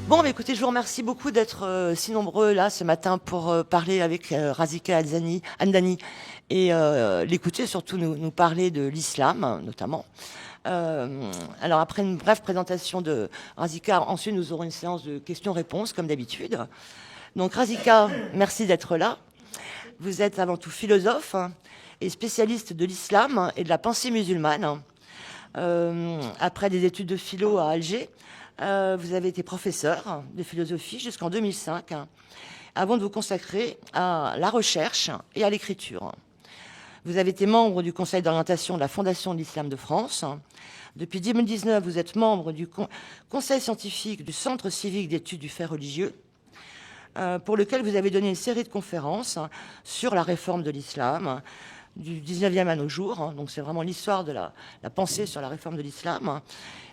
Bon, bah, écoutez, je vous remercie beaucoup d'être si nombreux là ce matin pour parler avec Razika Hamdani et l'écouter, surtout nous parler de l'islam notamment. Alors après une brève présentation de Razika, ensuite nous aurons une séance de questions-réponses comme d'habitude. Donc Razika, merci d'être là. Vous êtes avant tout philosophe et spécialiste de l'islam et de la pensée musulmane. Après des études de philo à Alger, vous avez été professeur de philosophie jusqu'en 2005, avant de vous consacrer à la recherche et à l'écriture. Vous avez été membre du conseil d'orientation de la Fondation de l'Islam de France. Depuis 2019, vous êtes membre du conseil scientifique du Centre civique d'études du fait religieux, pour lequel vous avez donné une série de conférences sur la réforme de l'islam, du 19e à nos jours. Donc c'est vraiment l'histoire de la pensée sur la réforme de l'islam,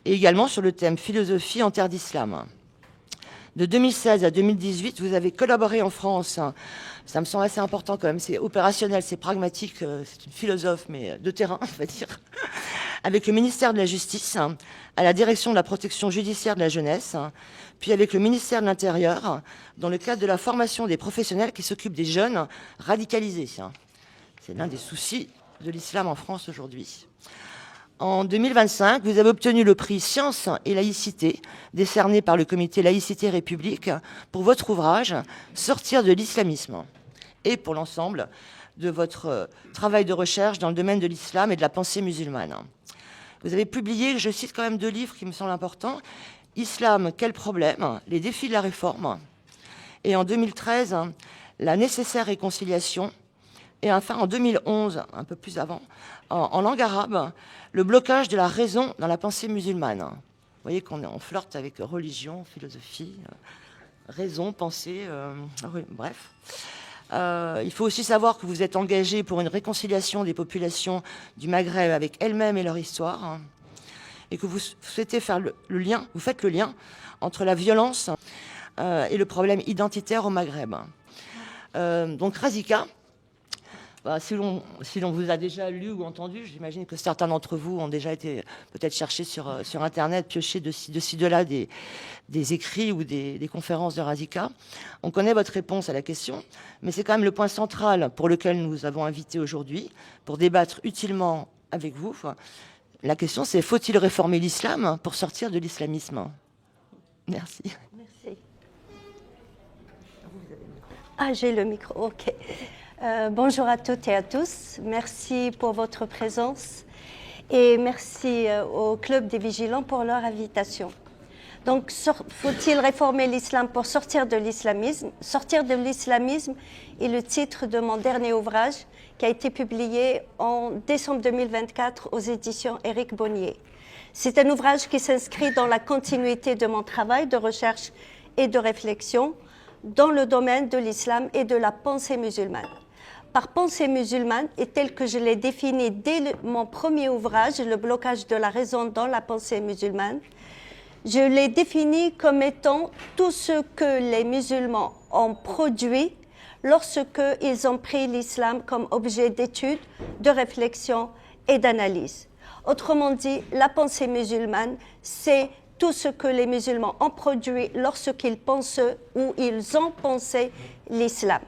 et également sur le thème philosophie en terre d'islam. De 2016 à 2018, vous avez collaboré en France, ça me semble assez important quand même, c'est opérationnel, c'est pragmatique, c'est une philosophe, mais de terrain, on va dire, avec le ministère de la Justice, à la direction de la protection judiciaire de la jeunesse, puis avec le ministère de l'Intérieur, dans le cadre de la formation des professionnels qui s'occupent des jeunes radicalisés. C'est l'un des soucis de l'islam en France aujourd'hui. En 2025, vous avez obtenu le prix Sciences et laïcité, décerné par le comité Laïcité République, pour votre ouvrage « Sortir de l'islamisme » et pour l'ensemble de votre travail de recherche dans le domaine de l'islam et de la pensée musulmane. Vous avez publié, je cite quand même 2 livres qui me semblent importants, « Islam, quel problème ? Les défis de la réforme » et en 2013, « La nécessaire réconciliation » et enfin en 2011, un peu plus avant, en langue arabe, le blocage de la raison dans la pensée musulmane. Vous voyez qu'on flirte avec religion, philosophie, raison, pensée, bref. Il faut aussi savoir que vous êtes engagé pour une réconciliation des populations du Maghreb avec elles-mêmes et leur histoire, et que vous souhaitez faire vous faites le lien entre la violence et le problème identitaire au Maghreb. Donc Razika, si l'on vous a déjà lu ou entendu, j'imagine que certains d'entre vous ont déjà été peut-être chercher sur Internet, piocher de ci, de là des écrits ou des conférences de Razika. On connaît votre réponse à la question, mais c'est quand même le point central pour lequel nous vous avons invité aujourd'hui, pour débattre utilement avec vous. La question, c'est: faut-il réformer l'islam pour sortir de l'islamisme? Merci. Merci. Ah, j'ai le micro, ok. Bonjour à toutes et à tous. Merci pour votre présence et merci au Club des Vigilants pour leur invitation. Donc, faut-il réformer l'islam pour sortir de l'islamisme? Sortir de l'islamisme est le titre de mon dernier ouvrage qui a été publié en décembre 2024 aux éditions Éric Bonnier. C'est un ouvrage qui s'inscrit dans la continuité de mon travail de recherche et de réflexion dans le domaine de l'islam et de la pensée musulmane. Par pensée musulmane, et tel que je l'ai défini dès mon premier ouvrage, Le blocage de la raison dans la pensée musulmane, je l'ai défini comme étant tout ce que les musulmans ont produit lorsqu'ils ont pris l'islam comme objet d'étude, de réflexion et d'analyse. Autrement dit, la pensée musulmane, c'est tout ce que les musulmans ont produit lorsqu'ils pensent ou ils ont pensé l'islam.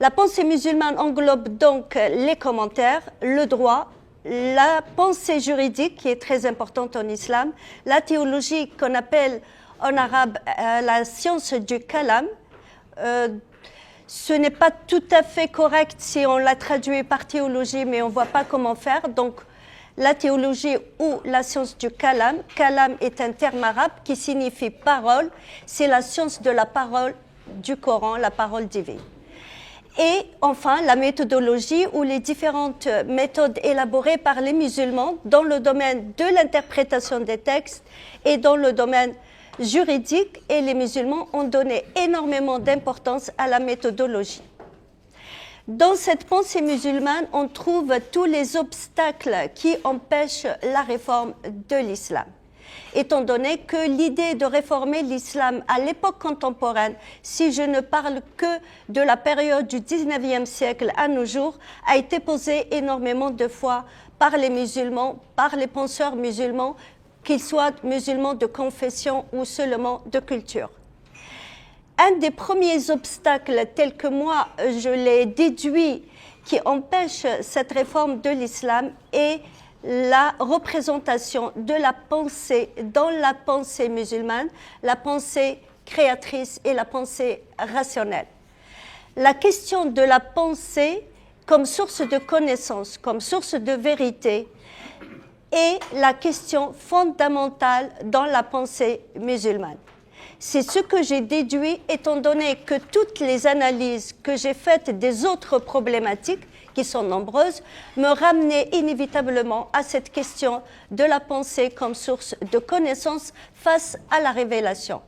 La pensée musulmane englobe donc les commentaires, le droit, la pensée juridique qui est très importante en islam, la théologie qu'on appelle en arabe la science du kalam. Ce n'est pas tout à fait correct si on l'a traduit par théologie, mais on ne voit pas comment faire. Donc, la théologie ou la science du kalam. Kalam est un terme arabe qui signifie parole. C'est la science de la parole du Coran, la parole divine. Et enfin, la méthodologie ou les différentes méthodes élaborées par les musulmans dans le domaine de l'interprétation des textes et dans le domaine juridique. Et les musulmans ont donné énormément d'importance à la méthodologie. Dans cette pensée musulmane, on trouve tous les obstacles qui empêchent la réforme de l'islam. Étant donné que l'idée de réformer l'islam à l'époque contemporaine, si je ne parle que de la période du 19e siècle à nos jours, a été posée énormément de fois par les musulmans, par les penseurs musulmans, qu'ils soient musulmans de confession ou seulement de culture. Un des premiers obstacles, tels que moi je l'ai déduit, qui empêche cette réforme de l'islam est la représentation de la pensée dans la pensée musulmane, la pensée créatrice et la pensée rationnelle. La question de la pensée comme source de connaissance, comme source de vérité, est la question fondamentale dans la pensée musulmane. C'est ce que j'ai déduit, étant donné que toutes les analyses que j'ai faites des autres problématiques, qui sont nombreuses, me ramenaient inévitablement à cette question de la pensée comme source de connaissance face à la révélation.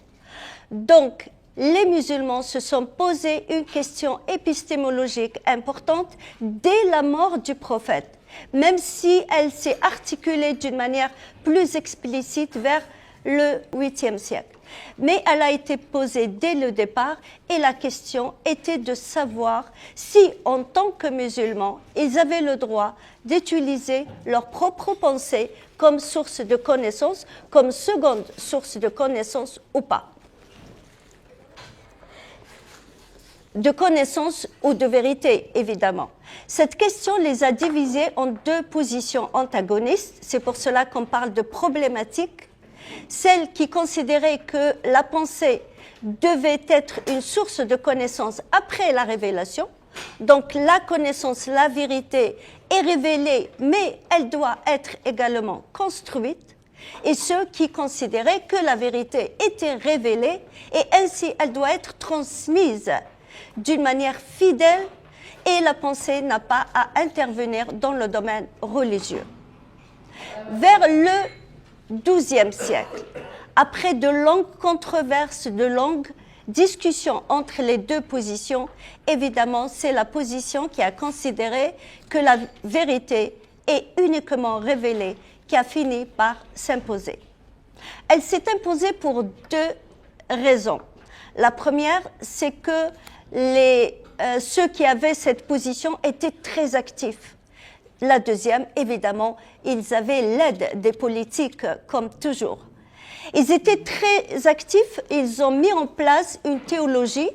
Donc, les musulmans se sont posé une question épistémologique importante dès la mort du prophète, même si elle s'est articulée d'une manière plus explicite vers le 8e siècle. Mais elle a été posée dès le départ et la question était de savoir si, en tant que musulmans, ils avaient le droit d'utiliser leur propre pensée comme source de connaissance, comme seconde source de connaissance ou pas. De connaissance ou de vérité, évidemment. Cette question les a divisés en deux positions antagonistes, c'est pour cela qu'on parle de problématique. Celle qui considérait que la pensée devait être une source de connaissance après la révélation, donc la connaissance, la vérité est révélée, mais elle doit être également construite, et ceux qui considéraient que la vérité était révélée et ainsi elle doit être transmise d'une manière fidèle et la pensée n'a pas à intervenir dans le domaine religieux. Vers le XIIe siècle, après de longues controverses, de longues discussions entre les deux positions, évidemment, c'est la position qui a considéré que la vérité est uniquement révélée qui a fini par s'imposer. Elle s'est imposée pour deux raisons. La première, c'est que ceux qui avaient cette position étaient très actifs. La deuxième, évidemment, ils avaient l'aide des politiques, comme toujours. Ils étaient très actifs, ils ont mis en place une théologie,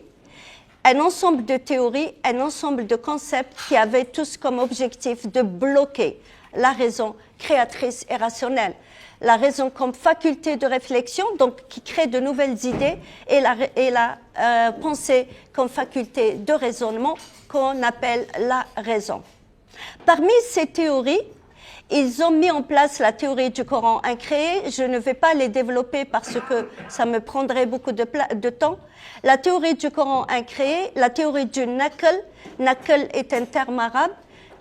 un ensemble de théories, un ensemble de concepts qui avaient tous comme objectif de bloquer la raison créatrice et rationnelle. La raison comme faculté de réflexion, donc qui crée de nouvelles idées, et la pensée comme faculté de raisonnement qu'on appelle la raison. Parmi ces théories, ils ont mis en place la théorie du Coran incréé. Je ne vais pas les développer parce que ça me prendrait beaucoup de temps. La théorie du Coran incréé, la théorie du naql. Naql est un terme arabe.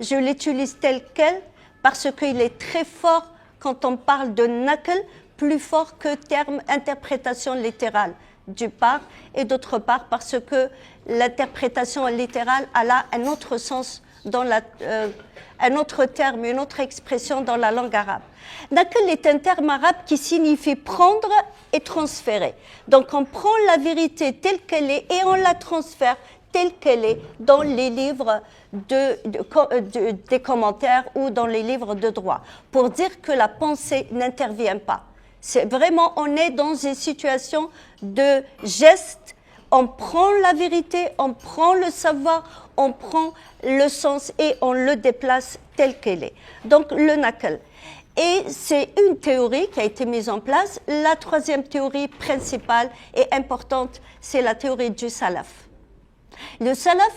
Je l'utilise tel quel parce qu'il est très fort quand on parle de naql, plus fort que terme interprétation littérale, d'une part, et d'autre part parce que l'interprétation littérale a là un autre sens un autre terme, une autre expression dans la langue arabe. Naql est un terme arabe qui signifie prendre et transférer. Donc on prend la vérité telle qu'elle est et on la transfère telle qu'elle est dans les livres des commentaires ou dans les livres de droit, pour dire que la pensée n'intervient pas. C'est vraiment, on est dans une situation de geste. On prend la vérité, on prend le savoir, on prend le sens et on le déplace tel qu'elle est. Donc le naql. Et c'est une théorie qui a été mise en place. La troisième théorie principale et importante, c'est la théorie du salaf. Le salaf,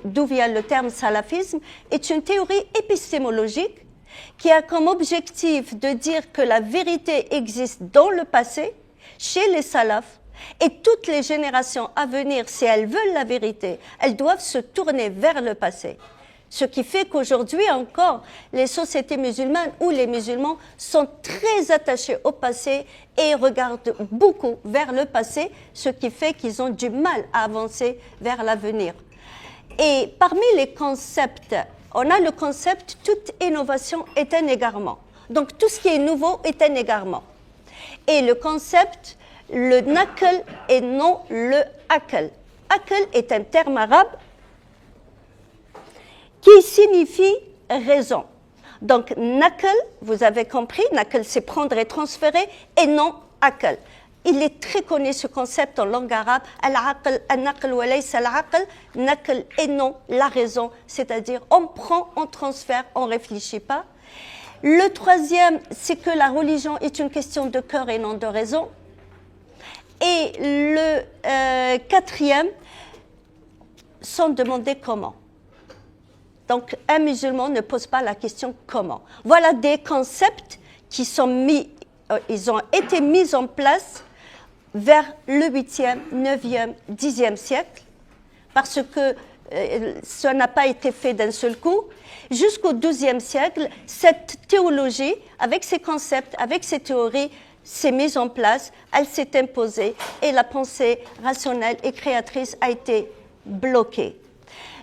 d'où vient le terme salafisme, est une théorie épistémologique qui a comme objectif de dire que la vérité existe dans le passé, chez les salafs, et toutes les générations à venir, si elles veulent la vérité, elles doivent se tourner vers le passé. Ce qui fait qu'aujourd'hui encore, les sociétés musulmanes ou les musulmans sont très attachés au passé et regardent beaucoup vers le passé, ce qui fait qu'ils ont du mal à avancer vers l'avenir. Et parmi les concepts, on a le concept « toute innovation est un égarement ». Donc tout ce qui est nouveau est un égarement. Et le concept le naql et non le aql. Aql est un terme arabe qui signifie raison. Donc, naql, vous avez compris, naql c'est prendre et transférer, et non aql. Il est très connu ce concept en langue arabe, al-aql, al-naql wa laysa al-aql, naql et non la raison, c'est-à-dire on prend, on transfère, on ne réfléchit pas. Le troisième, c'est que la religion est une question de cœur et non de raison. Et le quatrième, sans demander comment. Donc, un musulman ne pose pas la question comment. Voilà des concepts qui sont ils ont été mis en place vers le 8e, 9e, 10e siècle, parce que ça n'a pas été fait d'un seul coup. Jusqu'au 12e siècle, cette théologie, avec ses concepts, avec ses théories, s'est mise en place, elle s'est imposée et la pensée rationnelle et créatrice a été bloquée.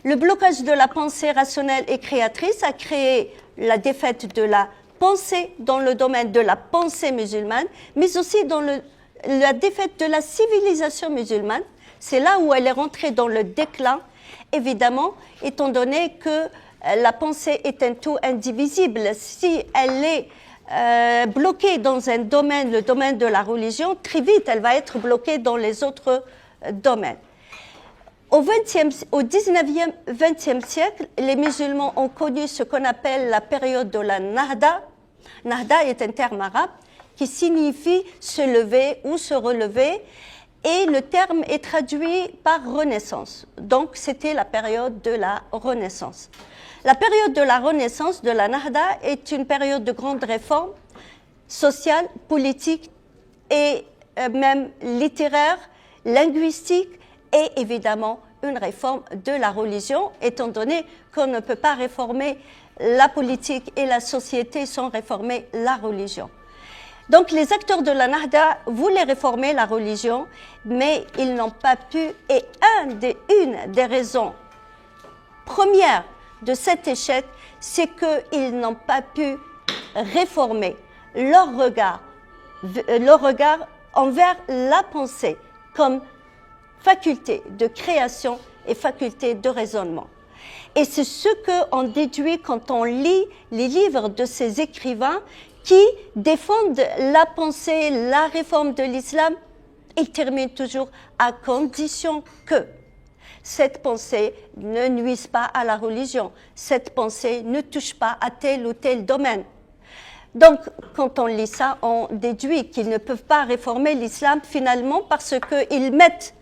Le blocage de la pensée rationnelle et créatrice a créé la défaite de la pensée dans le domaine de la pensée musulmane, mais aussi dans la défaite de la civilisation musulmane. C'est là où elle est rentrée dans le déclin, évidemment, étant donné que la pensée est un tout indivisible. Si elle est bloquée dans un domaine, le domaine de la religion, très vite, elle va être bloquée dans les autres domaines. Au 19e, 20e siècle, les musulmans ont connu ce qu'on appelle la période de la Nahda. Nahda est un terme arabe qui signifie se lever ou se relever, et le terme est traduit par Renaissance. Donc, c'était la période de la Renaissance. La période de la Renaissance, de la Nahda, est une période de grandes réformes sociales, politiques et même littéraires, linguistiques, et évidemment une réforme de la religion, étant donné qu'on ne peut pas réformer la politique et la société sans réformer la religion. Donc les acteurs de la Nahda voulaient réformer la religion, mais ils n'ont pas pu, et une des raisons premières de cet échec, c'est qu'ils n'ont pas pu réformer leur regard envers la pensée comme faculté de création et faculté de raisonnement. Et c'est ce qu'on déduit quand on lit les livres de ces écrivains qui défendent la pensée, la réforme de l'islam. Ils terminent toujours à condition que cette pensée ne nuise pas à la religion, cette pensée ne touche pas à tel ou tel domaine. Donc, quand on lit ça, on déduit qu'ils ne peuvent pas réformer l'islam finalement parce qu'ils mettent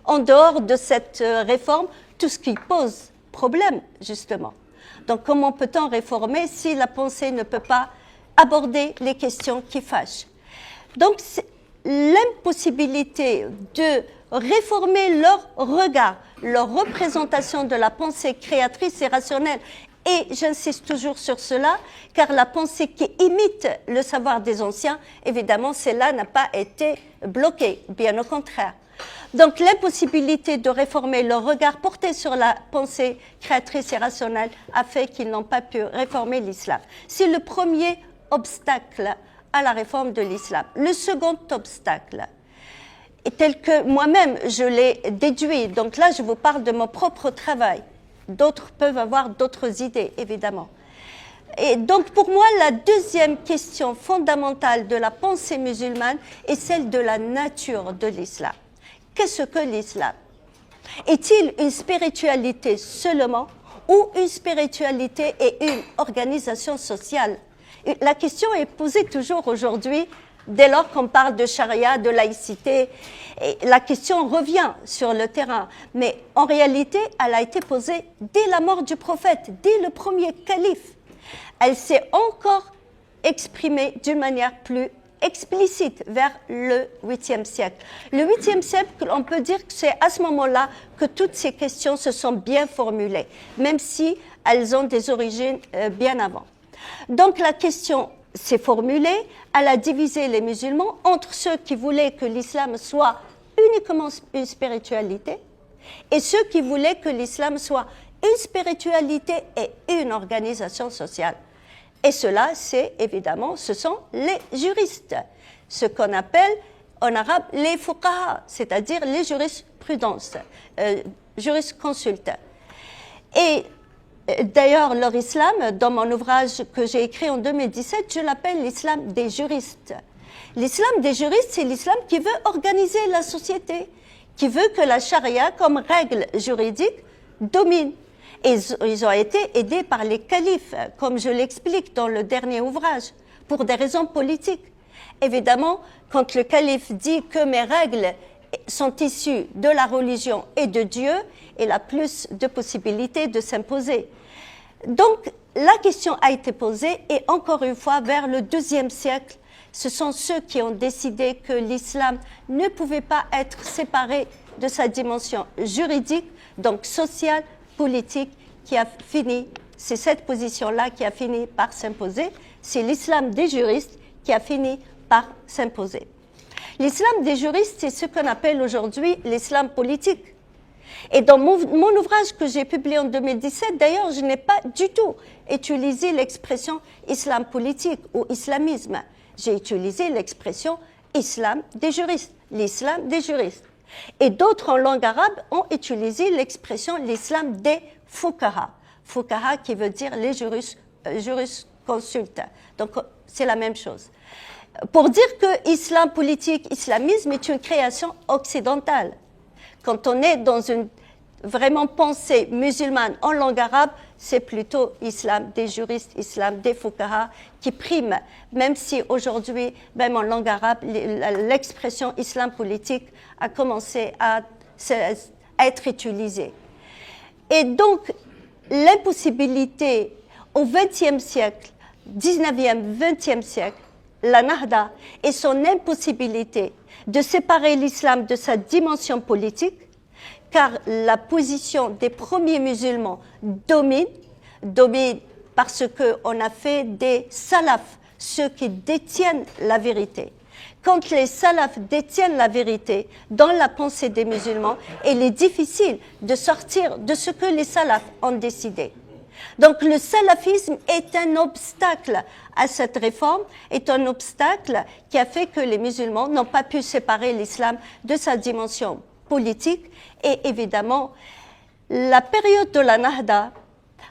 en dehors de cette réforme tout ce qui pose problème, justement. Donc, comment peut-on réformer si la pensée ne peut pas aborder les questions qui fâchent? Donc, l'impossibilité de réformer leur regard, leur représentation de la pensée créatrice et rationnelle, et j'insiste toujours sur cela, car la pensée qui imite le savoir des anciens, évidemment, celle-là n'a pas été bloquée, bien au contraire. Donc l'impossibilité de réformer leur regard porté sur la pensée créatrice et rationnelle a fait qu'ils n'ont pas pu réformer l'islam. C'est le premier obstacle à la réforme de l'islam. Le second obstacle, tel que moi-même je l'ai déduit, donc là je vous parle de mon propre travail, d'autres peuvent avoir d'autres idées évidemment. Et donc pour moi la deuxième question fondamentale de la pensée musulmane est celle de la nature de l'islam. Qu'est-ce que l'islam? Est-il une spiritualité seulement ou une spiritualité et une organisation sociale? La question est posée toujours aujourd'hui, dès lors qu'on parle de charia, de laïcité. Et la question revient sur le terrain. Mais en réalité, elle a été posée dès la mort du prophète, dès le premier calife. Elle s'est encore exprimée d'une manière plus explicite vers le 8e siècle. Le 8e siècle, on peut dire que c'est à ce moment-là que toutes ces questions se sont bien formulées, même si elles ont des origines bien avant. Donc la question s'est formulée, elle a divisé les musulmans entre ceux qui voulaient que l'islam soit uniquement une spiritualité et ceux qui voulaient que l'islam soit une spiritualité et une organisation sociale. Et cela, c'est évidemment, ce sont les juristes, ce qu'on appelle en arabe les fuqaha, c'est-à-dire les jurisconsultes. Et D'ailleurs, leur islam, dans mon ouvrage que j'ai écrit en 2017, je l'appelle l'islam des juristes. L'islam des juristes, c'est l'islam qui veut organiser la société, qui veut que la charia, comme règle juridique, domine. Et ils ont été aidés par les califes, comme je l'explique dans le dernier ouvrage, pour des raisons politiques. Évidemment, quand le calife dit que mes règles sont issues de la religion et de Dieu, il a plus de possibilités de s'imposer. Donc, la question a été posée, et encore une fois, vers le IIe siècle, ce sont ceux qui ont décidé que l'islam ne pouvait pas être séparé de sa dimension juridique, donc sociale, politique, qui a fini, c'est cette position-là qui a fini par s'imposer, c'est l'islam des juristes qui a fini par s'imposer. L'islam des juristes, c'est ce qu'on appelle aujourd'hui l'islam politique. Et dans mon ouvrage que j'ai publié en 2017, d'ailleurs, je n'ai pas du tout utilisé l'expression islam politique ou islamisme. J'ai utilisé l'expression islam des juristes, l'islam des juristes. Et d'autres en langue arabe ont utilisé l'expression l'islam des fuqaha. Fuqaha qui veut dire les jurisconsultes. Donc c'est la même chose. Pour dire que islam politique, islamisme est une création occidentale. Quand on est dans une vraiment pensée musulmane en langue arabe, c'est plutôt islam des juristes, islam des fuqaha qui prime, même si aujourd'hui, même en langue arabe, l'expression islam politique a commencé à être utilisée. Et donc, l'impossibilité au XXe siècle, 19e, 20e siècle, la Nahda et son impossibilité de séparer l'islam de sa dimension politique, car la position des premiers musulmans domine parce qu'on a fait des salafs, ceux qui détiennent la vérité. Quand les salafs détiennent la vérité dans la pensée des musulmans, il est difficile de sortir de ce que les salafs ont décidé. Donc le salafisme est un obstacle à cette réforme, est un obstacle qui a fait que les musulmans n'ont pas pu séparer l'islam de sa dimension politique. Et évidemment, la période de la Nahda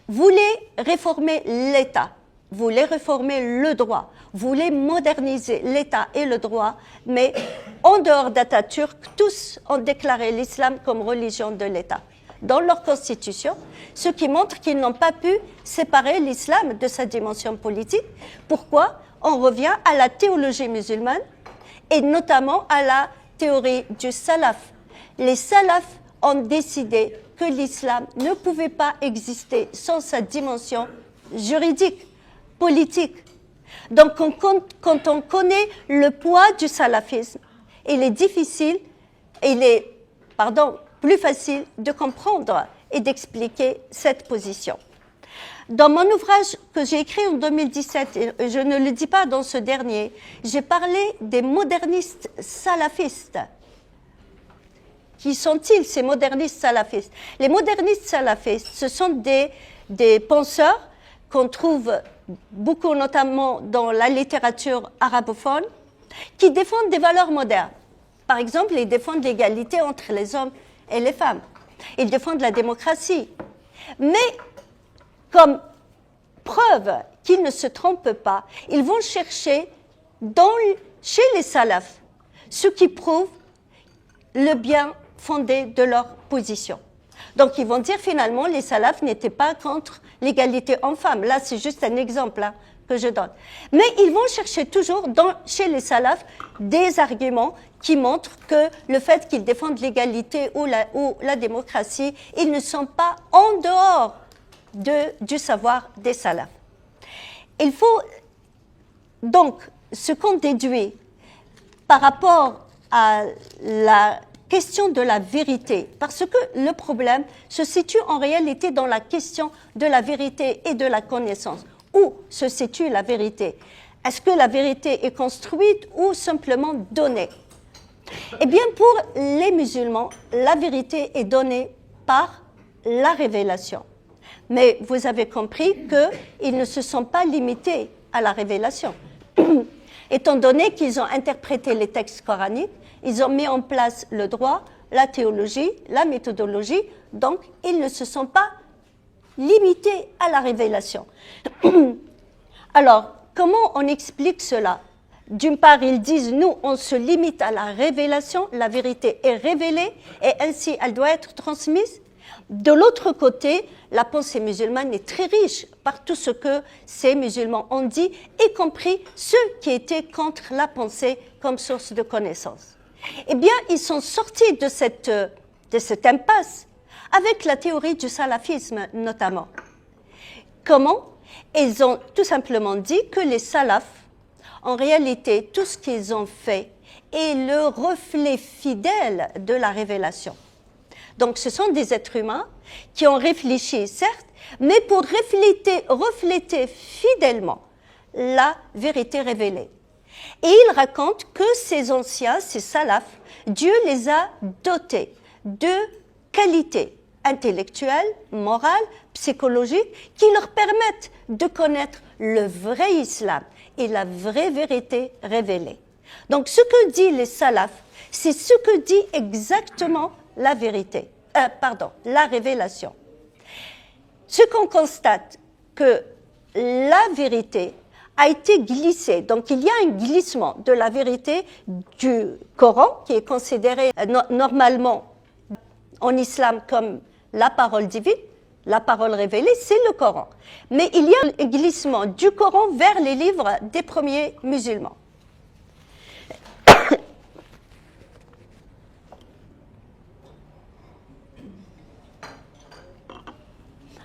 voulait réformer l'État, voulait réformer le droit, voulait moderniser l'État et le droit, mais en dehors d'Atatürk, tous ont déclaré l'islam comme religion de l'État dans leur constitution, ce qui montre qu'ils n'ont pas pu séparer l'islam de sa dimension politique. Pourquoi? On revient à la théologie musulmane et notamment à la théorie du salaf. Les salafs ont décidé que l'islam ne pouvait pas exister sans sa dimension juridique, politique. Donc quand on connaît le poids du salafisme, il est difficile, plus facile de comprendre et d'expliquer cette position. Dans mon ouvrage que j'ai écrit en 2017, et je ne le dis pas dans ce dernier, j'ai parlé des modernistes salafistes. Qui sont-ils, ces modernistes salafistes? Les modernistes salafistes, ce sont des penseurs qu'on trouve beaucoup, notamment dans la littérature arabophone, qui défendent des valeurs modernes. Par exemple, ils défendent l'égalité entre les hommes et les femmes. Ils défendent la démocratie. Mais, comme preuve qu'ils ne se trompent pas, ils vont chercher chez les salafs ce qui prouve le bien fondé de leur position. Donc, ils vont dire finalement, les salafs n'étaient pas contre l'égalité homme-femme. Là, c'est juste un exemple que je donne. Mais ils vont chercher toujours chez les salafs des arguments qui montrent que le fait qu'ils défendent l'égalité ou la démocratie, ils ne sont pas en dehors du savoir des salafs. Il faut donc, ce qu'on déduit par rapport à la question de la vérité, parce que le problème se situe en réalité dans la question de la vérité et de la connaissance. Où se situe la vérité? Est-ce que la vérité est construite ou simplement donnée? Eh bien, pour les musulmans, la vérité est donnée par la révélation. Mais vous avez compris qu'ils ne se sont pas limités à la révélation. Étant donné qu'ils ont interprété les textes coraniques, ils ont mis en place le droit, la théologie, la méthodologie, donc ils ne se sont pas limité à la révélation. Alors, comment on explique cela? D'une part, ils disent, nous, on se limite à la révélation, la vérité est révélée et ainsi elle doit être transmise. De l'autre côté, la pensée musulmane est très riche par tout ce que ces musulmans ont dit, y compris ceux qui étaient contre la pensée comme source de connaissance. Eh bien, ils sont sortis de cette impasse avec la théorie du salafisme notamment. Comment? Ils ont tout simplement dit que les salafs, en réalité, tout ce qu'ils ont fait est le reflet fidèle de la révélation. Donc, ce sont des êtres humains qui ont réfléchi, certes, mais pour refléter fidèlement la vérité révélée. Et ils racontent que ces anciens, ces salafs, Dieu les a dotés de qualités intellectuelles, morales, psychologiques, qui leur permettent de connaître le vrai islam et la vraie vérité révélée. Donc, ce que disent les salafs, c'est ce que dit exactement la vérité, la révélation. Ce qu'on constate, que la vérité a été glissée. Donc, il y a un glissement de la vérité du Coran, qui est considéré normalement en islam comme la parole divine, la parole révélée, c'est le Coran. Mais il y a un glissement du Coran vers les livres des premiers musulmans.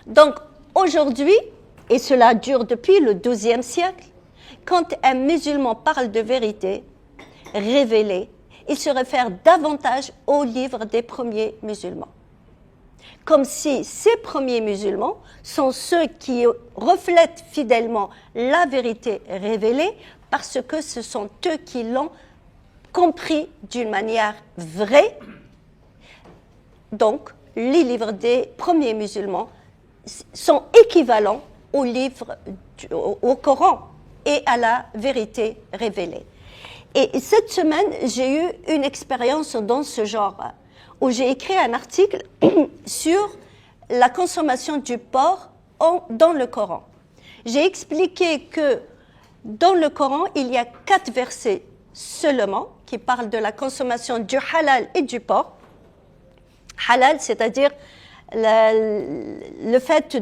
Donc, aujourd'hui, et cela dure depuis le XIIe siècle, quand un musulman parle de vérité révélée, il se réfère davantage aux livres des premiers musulmans. Comme si ces premiers musulmans sont ceux qui reflètent fidèlement la vérité révélée parce que ce sont eux qui l'ont compris d'une manière vraie. Donc, les livres des premiers musulmans sont équivalents aux livres, au Coran et à la vérité révélée. Et cette semaine, j'ai eu une expérience dans ce genre, où j'ai écrit un article sur la consommation du porc dans le Coran. J'ai expliqué que dans le Coran, il y a 4 versets seulement qui parlent de la consommation du halal et du porc. Halal, c'est-à-dire le fait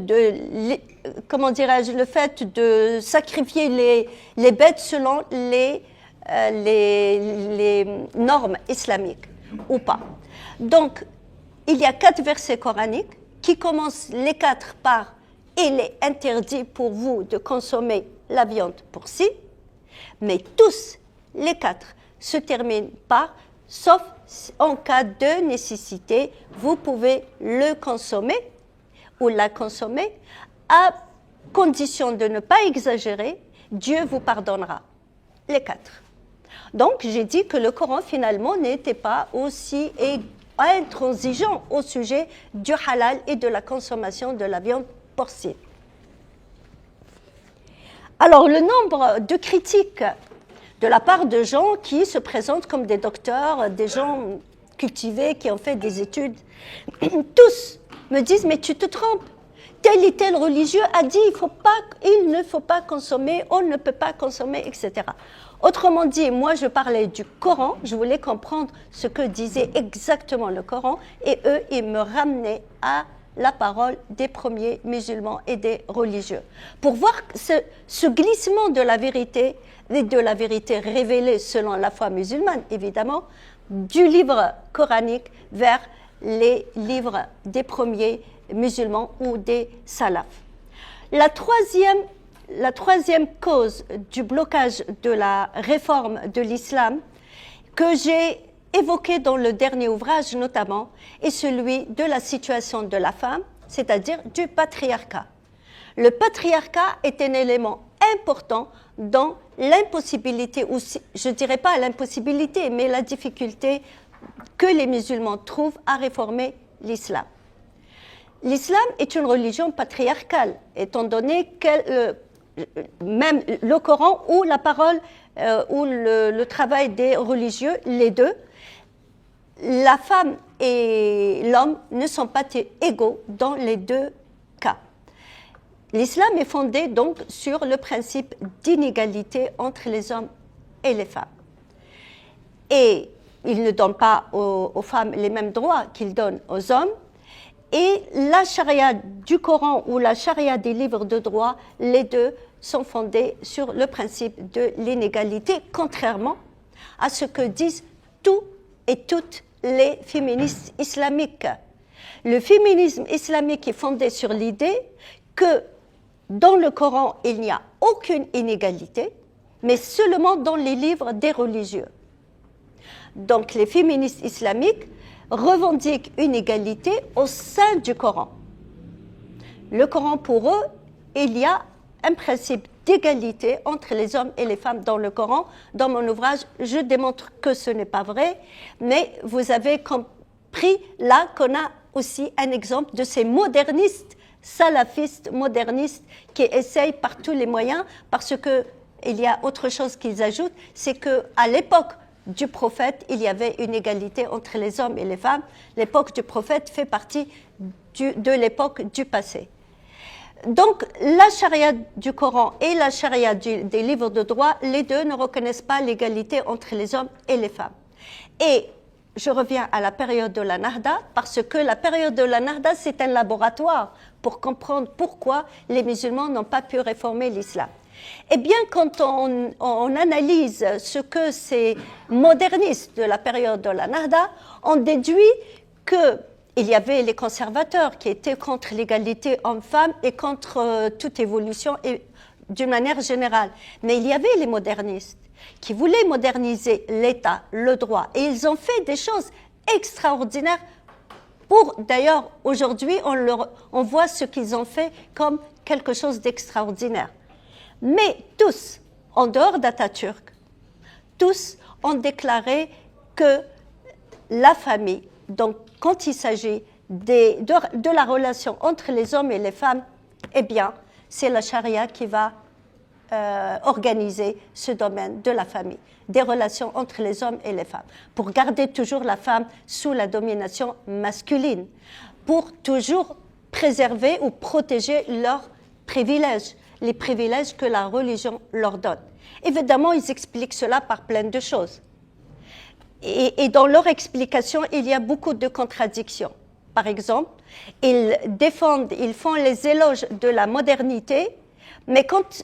de sacrifier les bêtes selon les normes islamiques ou pas. Donc, il y a 4 versets coraniques qui commencent les 4 par « Il est interdit pour vous de consommer la viande porcine », mais tous les 4 se terminent par « Sauf en cas de nécessité, vous pouvez le consommer ou la consommer à condition de ne pas exagérer, Dieu vous pardonnera ». Les 4. Donc, j'ai dit que le Coran, finalement, n'était pas aussi intransigeant au sujet du halal et de la consommation de la viande porcine. Alors, le nombre de critiques de la part de gens qui se présentent comme des docteurs, des gens cultivés qui ont fait des études, tous me disent « Mais tu te trompes, tel et tel religieux a dit il ne faut pas consommer, on ne peut pas consommer, etc. » Autrement dit, moi je parlais du Coran, je voulais comprendre ce que disait exactement le Coran, et eux, ils me ramenaient à la parole des premiers musulmans et des religieux. Pour voir ce glissement de la vérité, et de la vérité révélée selon la foi musulmane, évidemment, du livre coranique vers les livres des premiers musulmans ou des salafs. La troisième cause du blocage de la réforme de l'islam que j'ai évoquée dans le dernier ouvrage notamment est celui de la situation de la femme, c'est-à-dire du patriarcat. Le patriarcat est un élément important dans l'impossibilité, ou je ne dirais pas l'impossibilité, mais la difficulté que les musulmans trouvent à réformer l'islam. L'islam est une religion patriarcale, étant donné que même le Coran ou la parole ou le travail des religieux, les deux, la femme et l'homme ne sont pas égaux dans les deux cas. l'islam est fondé donc sur le principe d'inégalité entre les hommes et les femmes. Et il ne donne pas aux femmes les mêmes droits qu'il donne aux hommes. Et la charia du Coran ou la charia des livres de droit, les deux sont fondés sur le principe de l'inégalité, contrairement à ce que disent tous et toutes les féministes islamiques. Le féminisme islamique est fondé sur l'idée que dans le Coran, il n'y a aucune inégalité, mais seulement dans les livres des religieux. Donc les féministes islamiques revendiquent une égalité au sein du Coran. Le Coran, pour eux, il y a un principe d'égalité entre les hommes et les femmes dans le Coran. Dans mon ouvrage, je démontre que ce n'est pas vrai, mais vous avez compris là qu'on a aussi un exemple de ces modernistes, salafistes, modernistes, qui essayent par tous les moyens, parce qu'il y a autre chose qu'ils ajoutent, c'est qu'à l'époque du prophète, il y avait une égalité entre les hommes et les femmes. L'époque du prophète fait partie de l'époque du passé. Donc, la charia du Coran et la charia des livres de droit, les deux ne reconnaissent pas l'égalité entre les hommes et les femmes. Et je reviens à la période de la Nahda, parce que la période de la Nahda, c'est un laboratoire pour comprendre pourquoi les musulmans n'ont pas pu réformer l'islam. Eh bien, quand on analyse ce que ces modernistes de la période de la Nahda, on déduit qu'il y avait les conservateurs qui étaient contre l'égalité homme-femme et contre toute évolution d'une manière générale. Mais il y avait les modernistes qui voulaient moderniser l'État, le droit, et ils ont fait des choses extraordinaires. D'ailleurs, aujourd'hui, on voit ce qu'ils ont fait comme quelque chose d'extraordinaire. Mais tous, en dehors d'Atatürk, tous ont déclaré que la famille, donc quand il s'agit de la relation entre les hommes et les femmes, eh bien, c'est la charia qui va organiser ce domaine de la famille, des relations entre les hommes et les femmes, pour garder toujours la femme sous la domination masculine, pour toujours préserver ou protéger leurs privilèges, les privilèges que la religion leur donne. Évidemment, ils expliquent cela par plein de choses. Et dans leur explication, il y a beaucoup de contradictions. Par exemple, ils font les éloges de la modernité, mais quand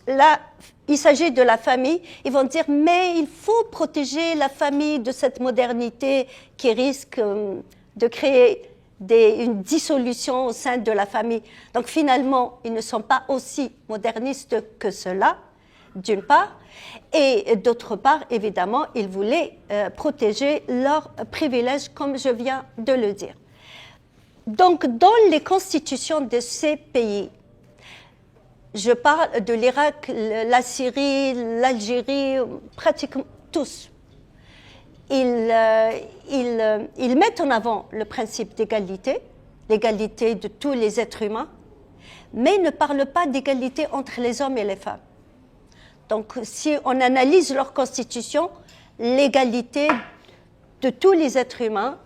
il s'agit de la famille, ils vont dire « mais il faut protéger la famille de cette modernité qui risque de créer une dissolution au sein de la famille ». Donc finalement, ils ne sont pas aussi modernistes que cela, d'une part, et d'autre part, évidemment, ils voulaient protéger leurs privilèges, comme je viens de le dire. Donc, dans les constitutions de ces pays, je parle de l'Irak, la Syrie, l'Algérie, pratiquement tous. Ils mettent en avant le principe d'égalité, l'égalité de tous les êtres humains, mais ne parlent pas d'égalité entre les hommes et les femmes. Donc, si on analyse leur constitution, l'égalité de tous les êtres humains,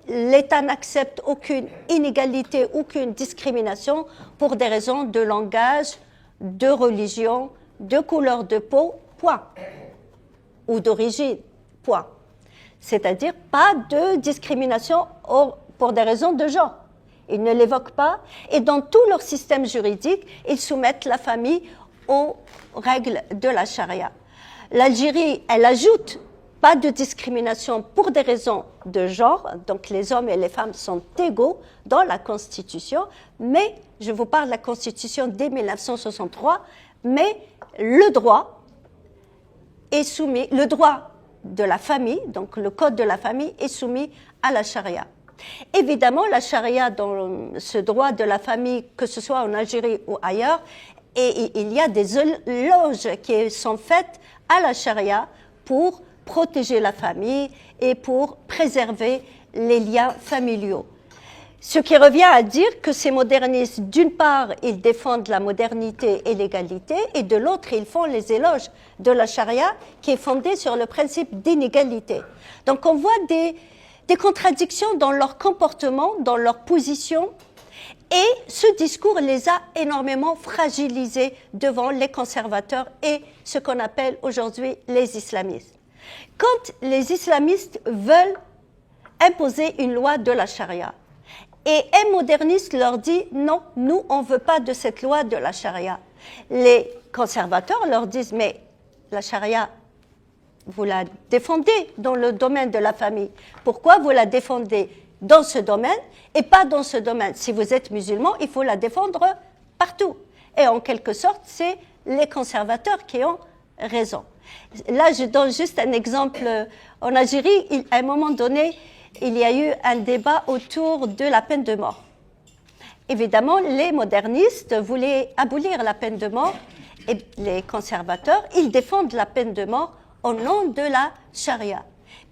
l'État n'accepte aucune inégalité, aucune discrimination pour des raisons de langage, de religion, de couleur de peau, point. Ou d'origine, point. C'est-à-dire pas de discrimination pour des raisons de genre. Ils ne l'évoquent pas. Et dans tout leur système juridique, ils soumettent la famille aux règles de la charia. L'Algérie, elle ajoute pas de discrimination pour des raisons de genre, donc les hommes et les femmes sont égaux dans la Constitution, mais je vous parle de la Constitution dès 1963, mais le droit est soumis, le droit de la famille, donc le code de la famille est soumis à la charia. Évidemment, la charia, dans ce droit de la famille, que ce soit en Algérie ou ailleurs, et il y a des éloges qui sont faites à la charia pour protéger la famille et pour préserver les liens familiaux. Ce qui revient à dire que ces modernistes, d'une part, ils défendent la modernité et l'égalité, et de l'autre, ils font les éloges de la charia qui est fondée sur le principe d'inégalité. Donc on voit des contradictions dans leur comportement, dans leur position, Et ce discours les a énormément fragilisés devant les conservateurs et ce qu'on appelle aujourd'hui les islamistes. Quand les islamistes veulent imposer une loi de la charia, et un moderniste leur dit « Non, nous, on ne veut pas de cette loi de la charia », les conservateurs leur disent « Mais la charia, vous la défendez dans le domaine de la famille. Pourquoi vous la défendez dans ce domaine et pas dans ce domaine? Si vous êtes musulman, il faut la défendre partout. » Et en quelque sorte, c'est les conservateurs qui ont raison. Là, je donne juste un exemple. En Algérie, à un moment donné, il y a eu un débat autour de la peine de mort. Évidemment, les modernistes voulaient abolir la peine de mort et les conservateurs, ils défendent la peine de mort au nom de la charia.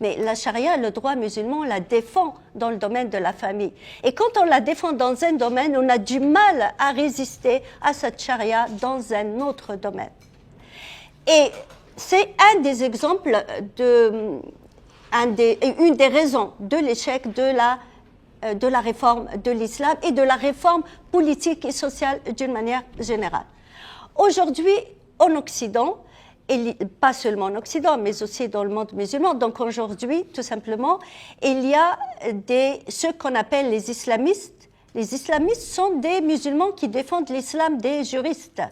Mais la charia, le droit musulman, on la défend dans le domaine de la famille. Et quand on la défend dans un domaine, on a du mal à résister à cette charia dans un autre domaine. Et c'est un des exemples une des raisons de l'échec de la réforme de l'islam et de la réforme politique et sociale d'une manière générale. Aujourd'hui, en Occident, et pas seulement en Occident, mais aussi dans le monde musulman, donc aujourd'hui, tout simplement, il y a ceux qu'on appelle les islamistes. Les islamistes sont des musulmans qui défendent l'islam des juristes.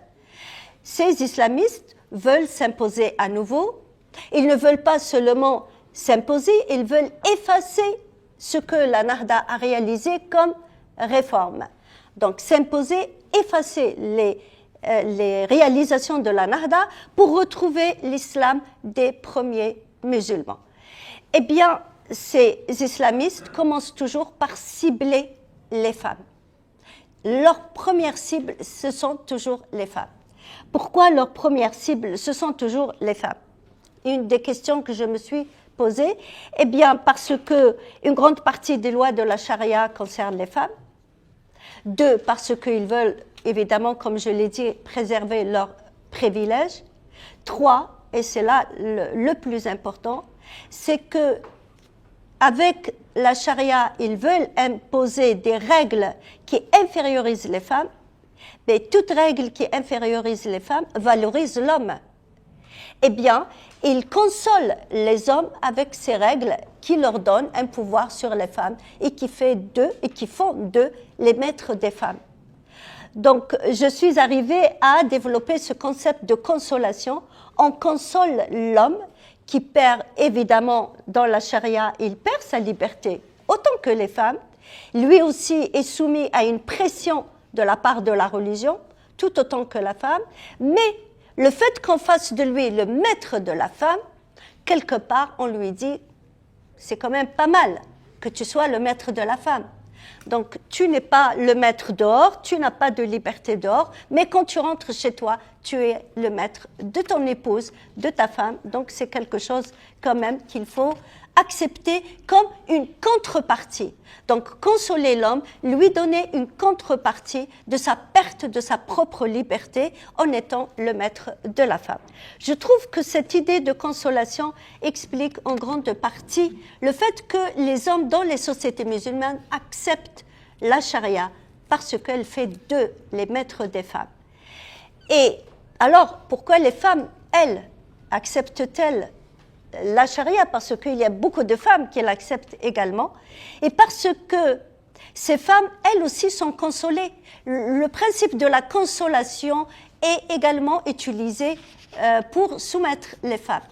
Ces islamistes veulent s'imposer à nouveau. Ils ne veulent pas seulement s'imposer, ils veulent effacer ce que la Nahda a réalisé comme réforme. Donc s'imposer, effacer les réalisations de la Nahda pour retrouver l'islam des premiers musulmans. Eh bien, ces islamistes commencent toujours par cibler les femmes. Leur première cible, ce sont toujours les femmes. Pourquoi leur première cible, ce sont toujours les femmes? Une des questions que je me suis posée, eh bien, parce qu'une grande partie des lois de la charia concernent les femmes. 2, parce qu'ils veulent, évidemment, comme je l'ai dit, préserver leurs privilèges. 3, et c'est là le plus important, c'est que avec la charia, ils veulent imposer des règles qui infériorisent les femmes, mais toute règle qui infériorise les femmes valorise l'homme. Eh bien, ils consolent les hommes avec ces règles qui leur donnent un pouvoir sur les femmes et qui font d'eux les maîtres des femmes. Donc, je suis arrivée à développer ce concept de consolation. On console l'homme qui perd, évidemment, dans la charia, il perd sa liberté, autant que les femmes. Lui aussi est soumis à une pression de la part de la religion, tout autant que la femme, mais le fait qu'on fasse de lui le maître de la femme, quelque part, on lui dit, c'est quand même pas mal que tu sois le maître de la femme. Donc, tu n'es pas le maître dehors, tu n'as pas de liberté dehors, mais quand tu rentres chez toi, tu es le maître de ton épouse, de ta femme. Donc, c'est quelque chose quand même qu'il faut accepter comme une contrepartie. Donc, consoler l'homme, lui donner une contrepartie de sa perte de sa propre liberté en étant le maître de la femme. Je trouve que cette idée de consolation explique en grande partie le fait que les hommes dans les sociétés musulmanes acceptent la charia parce qu'elle fait d'eux les maîtres des femmes. Et alors, pourquoi les femmes, elles, acceptent-elles la charia? Parce qu'il y a beaucoup de femmes qui l'acceptent également, et parce que ces femmes, elles aussi, sont consolées. Le principe de la consolation est également utilisé pour soumettre les femmes.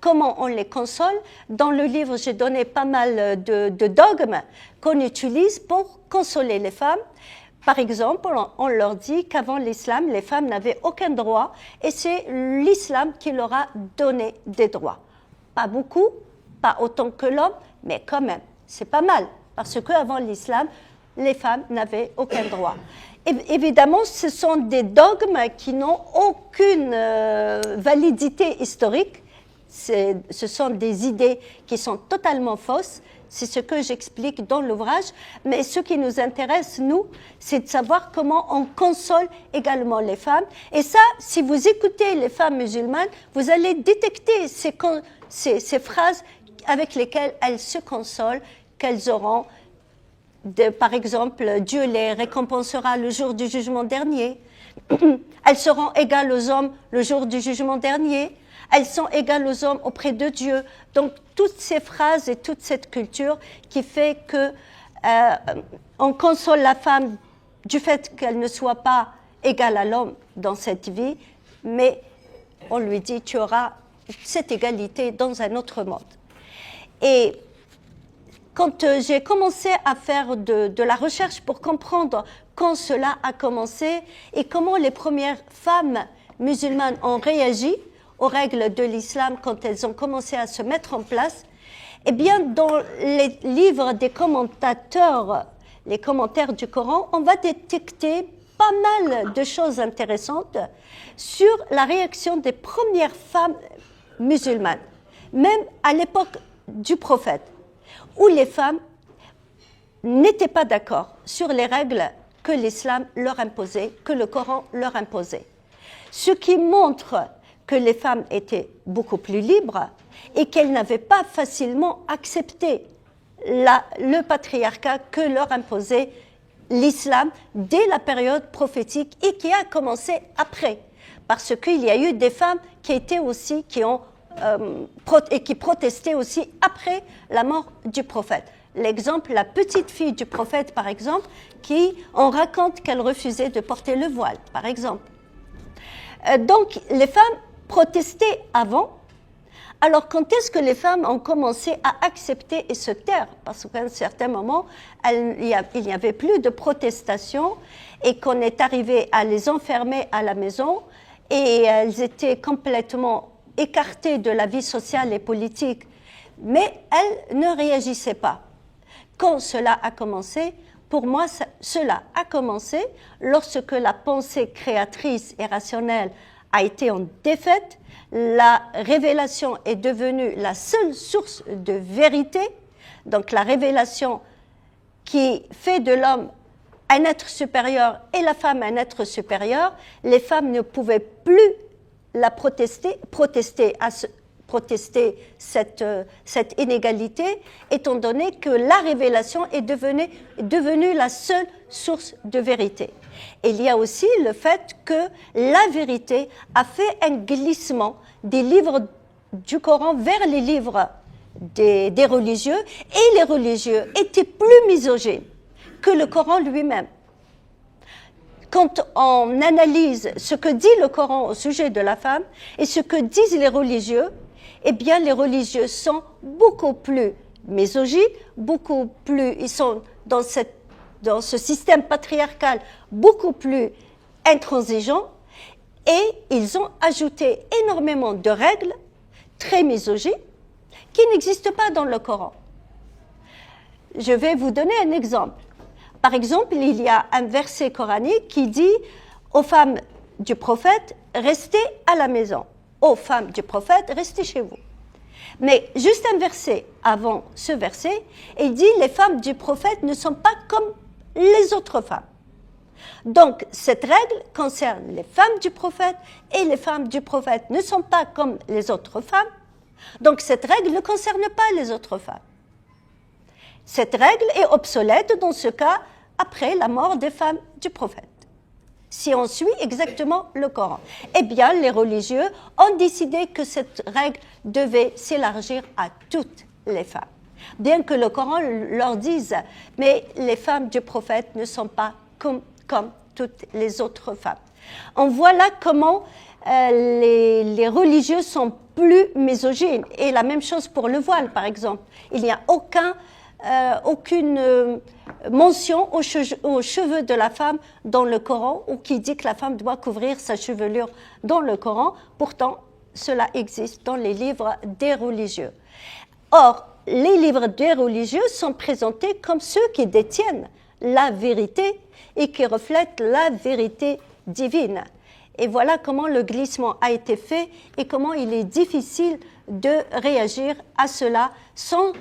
Comment on les console? Dans le livre, j'ai donné pas mal de dogmes qu'on utilise pour consoler les femmes. Par exemple, on leur dit qu'avant l'islam, les femmes n'avaient aucun droit, et c'est l'islam qui leur a donné des droits. Pas beaucoup, pas autant que l'homme, mais quand même, c'est pas mal, parce qu'avant l'islam, les femmes n'avaient aucun droit. Évidemment, ce sont des dogmes qui n'ont aucune validité historique, ce sont des idées qui sont totalement fausses, c'est ce que j'explique dans l'ouvrage, mais ce qui nous intéresse, nous, c'est de savoir comment on console également les femmes. Et ça, si vous écoutez les femmes musulmanes, vous allez détecter ces phrases avec lesquelles elles se consolent, qu'elles auront par exemple, Dieu les récompensera le jour du jugement dernier. Elles seront égales aux hommes le jour du jugement dernier. Elles sont égales aux hommes auprès de Dieu. Donc, toutes ces phrases et toute cette culture qui fait que on console la femme du fait qu'elle ne soit pas égale à l'homme dans cette vie, mais on lui dit, tu auras cette égalité dans un autre monde. Et quand j'ai commencé à faire de la recherche pour comprendre quand cela a commencé et comment les premières femmes musulmanes ont réagi aux règles de l'islam quand elles ont commencé à se mettre en place, eh bien, dans les livres des commentateurs, les commentaires du Coran, on va détecter pas mal de choses intéressantes sur la réaction des premières femmes musulmanes, même à l'époque du prophète, où les femmes n'étaient pas d'accord sur les règles que l'islam leur imposait, que le Coran leur imposait. Ce qui montre que les femmes étaient beaucoup plus libres et qu'elles n'avaient pas facilement accepté le patriarcat que leur imposait l'islam dès la période prophétique et qui a commencé après. Parce qu'il y a eu des femmes qui étaient aussi, qui protestaient aussi après la mort du prophète. L'exemple, la petite fille du prophète, par exemple, on raconte qu'elle refusait de porter le voile, par exemple. Donc, les femmes protestaient avant. Alors, quand est-ce que les femmes ont commencé à accepter et se taire? Parce qu'à un certain moment, il n'y avait plus de protestation et qu'on est arrivé à les enfermer à la maison et elles étaient complètement écartées de la vie sociale et politique, mais elles ne réagissaient pas. Quand cela a commencé, pour moi, cela a commencé lorsque la pensée créatrice et rationnelle a été en défaite, la révélation est devenue la seule source de vérité, donc la révélation qui fait de l'homme un être supérieur et la femme un être supérieur, les femmes ne pouvaient plus la protester cette inégalité, étant donné que la révélation est devenue la seule source de vérité. Et il y a aussi le fait que la vérité a fait un glissement des livres du Coran vers les livres des religieux, et les religieux étaient plus misogynes que le Coran lui-même. Quand on analyse ce que dit le Coran au sujet de la femme et ce que disent les religieux, eh bien, les religieux sont beaucoup plus misogynes, ils sont dans ce système patriarcal beaucoup plus intransigeants, et ils ont ajouté énormément de règles très misogynes qui n'existent pas dans le Coran. Je vais vous donner un exemple. Par exemple, il y a un verset coranique qui dit aux femmes du prophète, restez à la maison. Ô femmes du prophète, restez chez vous. Mais juste un verset avant ce verset, il dit les femmes du prophète ne sont pas comme les autres femmes. Donc, cette règle concerne les femmes du prophète et les femmes du prophète ne sont pas comme les autres femmes. Donc, cette règle ne concerne pas les autres femmes. Cette règle est obsolète dans ce cas après la mort des femmes du prophète. Si on suit exactement le Coran, eh bien, les religieux ont décidé que cette règle devait s'élargir à toutes les femmes. Bien que le Coran leur dise, mais les femmes du prophète ne sont pas comme toutes les autres femmes. On voit là comment les religieux sont plus misogynes. Et la même chose pour le voile, par exemple. Il n'y a aucune mention aux cheveux de la femme dans le Coran, ou qui dit que la femme doit couvrir sa chevelure dans le Coran. Pourtant, cela existe dans les livres des religieux. Or, les livres des religieux sont présentés comme ceux qui détiennent la vérité et qui reflètent la vérité divine. Et voilà comment le glissement a été fait et comment il est difficile de réagir à cela sans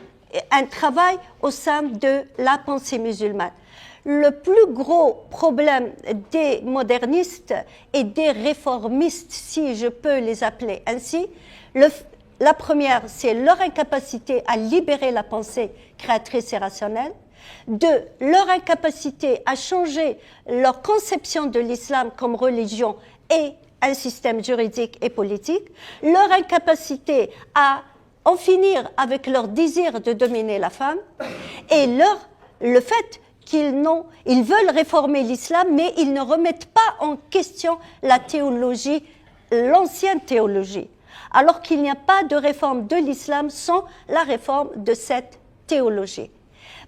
un travail au sein de la pensée musulmane. Le plus gros problème des modernistes et des réformistes, si je peux les appeler ainsi, la première, c'est leur incapacité à libérer la pensée créatrice et rationnelle. de leur incapacité à changer leur conception de l'islam comme religion et un système juridique et politique, leur incapacité à en finir avec leur désir de dominer la femme et le fait qu'ils veulent réformer l'islam, mais ils ne remettent pas en question la théologie, l'ancienne théologie, alors qu'il n'y a pas de réforme de l'islam sans la réforme de cette théologie.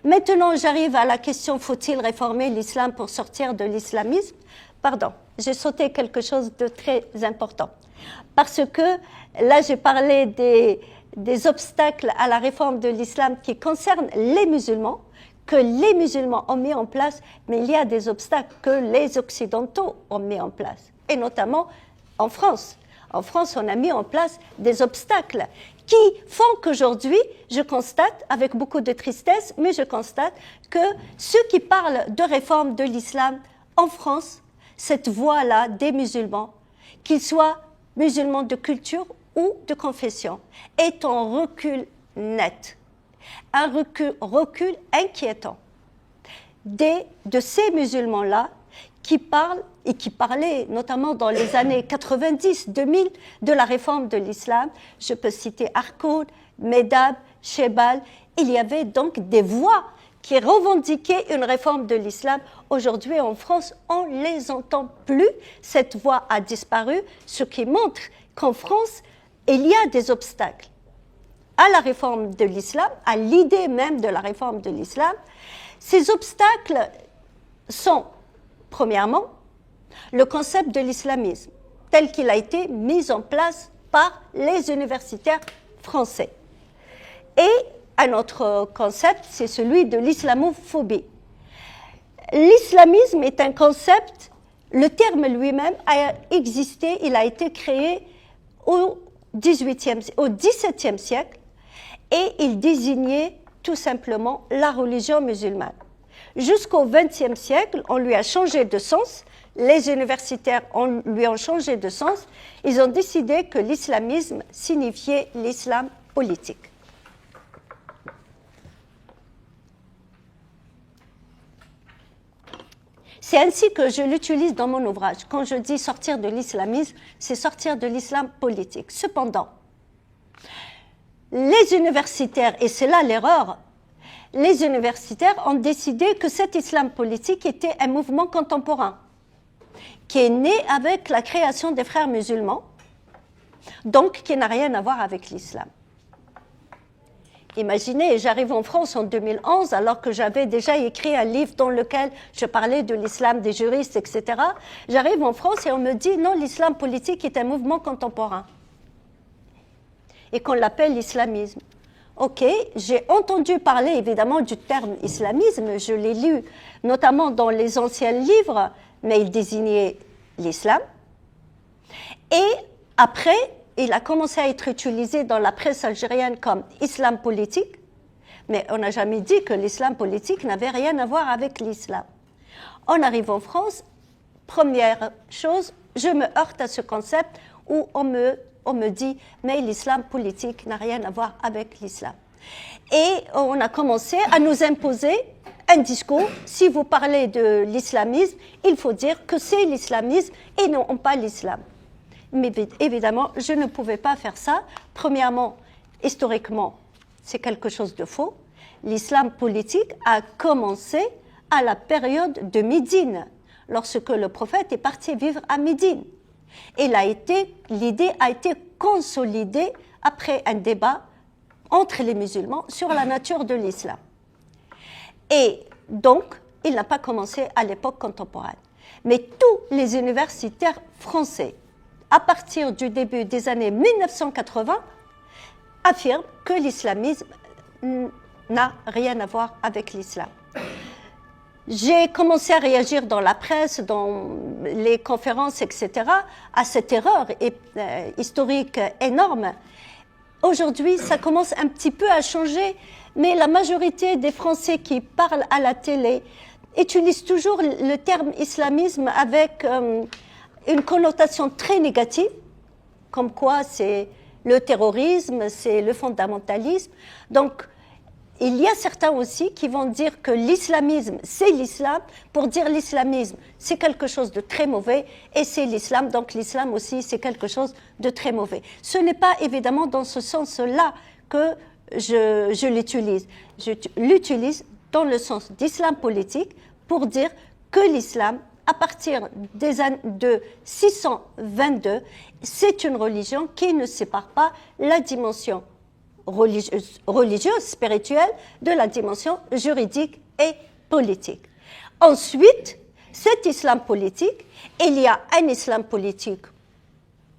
Maintenant, j'arrive à la question, faut-il réformer l'islam pour sortir de l'islamisme? Pardon, j'ai sauté quelque chose de très important. Parce que là, j'ai parlé des obstacles à la réforme de l'islam qui concernent les musulmans, que les musulmans ont mis en place, mais il y a des obstacles que les occidentaux ont mis en place, et notamment en France. En France, on a mis en place des obstacles qui font qu'aujourd'hui, je constate, avec beaucoup de tristesse, mais je constate que ceux qui parlent de réforme de l'islam en France, cette voix-là des musulmans, qu'ils soient musulmans de culture ou de confession, est en recul net. Un recul inquiétant de ces musulmans-là qui parlent et qui parlaient notamment dans les années 90-2000 de la réforme de l'islam. Je peux citer Arkoud, Medab, Chebal. Il y avait donc des voix qui revendiquaient une réforme de l'islam. Aujourd'hui en France, on ne les entend plus. Cette voix a disparu, ce qui montre qu'en France, il y a des obstacles à la réforme de l'islam, à l'idée même de la réforme de l'islam. Ces obstacles sont, premièrement, le concept de l'islamisme, tel qu'il a été mis en place par les universitaires français. Et un autre concept, c'est celui de l'islamophobie. L'islamisme est un concept, le terme lui-même a existé, il a été créé au XVIIe siècle, et il désignait tout simplement la religion musulmane. Jusqu'au XXe siècle, on lui a changé de sens, les universitaires lui ont changé de sens, ils ont décidé que l'islamisme signifiait l'islam politique. C'est ainsi que je l'utilise dans mon ouvrage. Quand je dis sortir de l'islamisme, c'est sortir de l'islam politique. Cependant, les universitaires, et c'est là l'erreur, les universitaires ont décidé que cet islam politique était un mouvement contemporain, qui est né avec la création des frères musulmans, donc qui n'a rien à voir avec l'islam. Imaginez, j'arrive en France en 2011, alors que j'avais déjà écrit un livre dans lequel je parlais de l'islam des juristes, etc. J'arrive en France et on me dit, non, l'islam politique est un mouvement contemporain. Et qu'on l'appelle l'islamisme. Ok, j'ai entendu parler évidemment du terme islamisme, je l'ai lu notamment dans les anciens livres, mais il désignait l'islam. Et après, il a commencé à être utilisé dans la presse algérienne comme islam politique, mais on n'a jamais dit que l'islam politique n'avait rien à voir avec l'islam. On arrive en France, première chose, je me heurte à ce concept où on me dit « mais l'islam politique n'a rien à voir avec l'islam ». Et on a commencé à nous imposer un discours. Si vous parlez de l'islamisme, il faut dire que c'est l'islamisme et non pas l'islam. Mais évidemment, je ne pouvais pas faire ça. Premièrement, historiquement, c'est quelque chose de faux. L'islam politique a commencé à la période de Médine, lorsque le prophète est parti vivre à Médine. Et l'idée a été consolidée après un débat entre les musulmans sur la nature de l'islam. Et donc, il n'a pas commencé à l'époque contemporaine. Mais tous les universitaires français, à partir du début des années 1980, affirment que l'islamisme n'a rien à voir avec l'islam. J'ai commencé à réagir dans la presse, dans les conférences, etc., à cette erreur historique énorme. Aujourd'hui, ça commence un petit peu à changer, mais la majorité des Français qui parlent à la télé utilisent toujours le terme islamisme avec une connotation très négative, comme quoi c'est le terrorisme, c'est le fondamentalisme. Donc, il y a certains aussi qui vont dire que l'islamisme, c'est l'islam, pour dire l'islamisme, c'est quelque chose de très mauvais, et c'est l'islam, donc l'islam aussi, c'est quelque chose de très mauvais. Ce n'est pas évidemment dans ce sens-là que je l'utilise. Je l'utilise dans le sens d'islam politique pour dire que l'islam, à partir des années de 622, c'est une religion qui ne sépare pas la dimension religieuse, spirituelle, de la dimension juridique et politique. Ensuite, cet islam politique, il y a un islam politique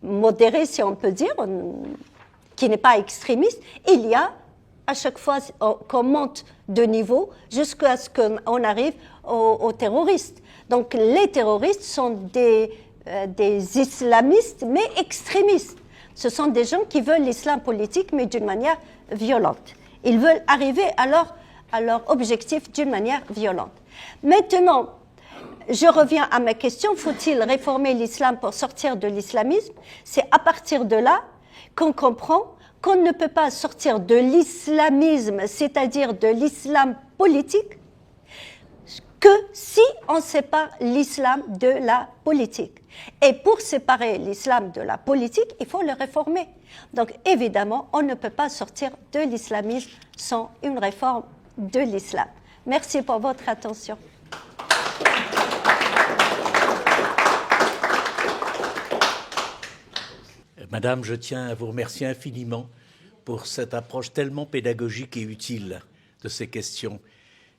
modéré, si on peut dire, qui n'est pas extrémiste. Il y a, à chaque fois qu'on monte de niveau, jusqu'à ce qu'on arrive aux terroristes. Donc les terroristes sont des islamistes, mais extrémistes. Ce sont des gens qui veulent l'islam politique, mais d'une manière violente. Ils veulent arriver à leur objectif d'une manière violente. Maintenant, je reviens à ma question, faut-il réformer l'islam pour sortir de l'islamisme? C'est à partir de là qu'on comprend qu'on ne peut pas sortir de l'islamisme, c'est-à-dire de l'islam politique, que si on sépare l'islam de la politique. Et pour séparer l'islam de la politique, il faut le réformer. Donc évidemment, on ne peut pas sortir de l'islamisme sans une réforme de l'islam. Merci pour votre attention. Madame, je tiens à vous remercier infiniment pour cette approche tellement pédagogique et utile de ces questions.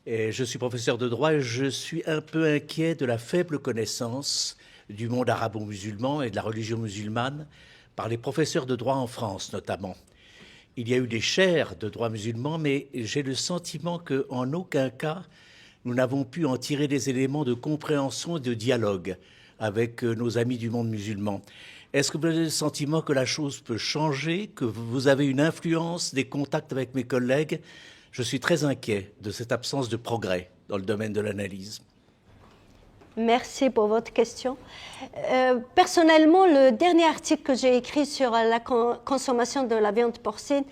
Et je suis professeur de droit et je suis un peu inquiet de la faible connaissance du monde arabo-musulman et de la religion musulmane par les professeurs de droit en France notamment. Il y a eu des chaires de droit musulman, mais j'ai le sentiment qu'en aucun cas nous n'avons pu en tirer des éléments de compréhension et de dialogue avec nos amis du monde musulman. Est-ce que vous avez le sentiment que la chose peut changer, que vous avez une influence des contacts avec mes collègues? Je suis très inquiet de cette absence de progrès dans le domaine de l'analyse. Merci pour votre question. Personnellement, le dernier article que j'ai écrit sur la consommation de la viande porcine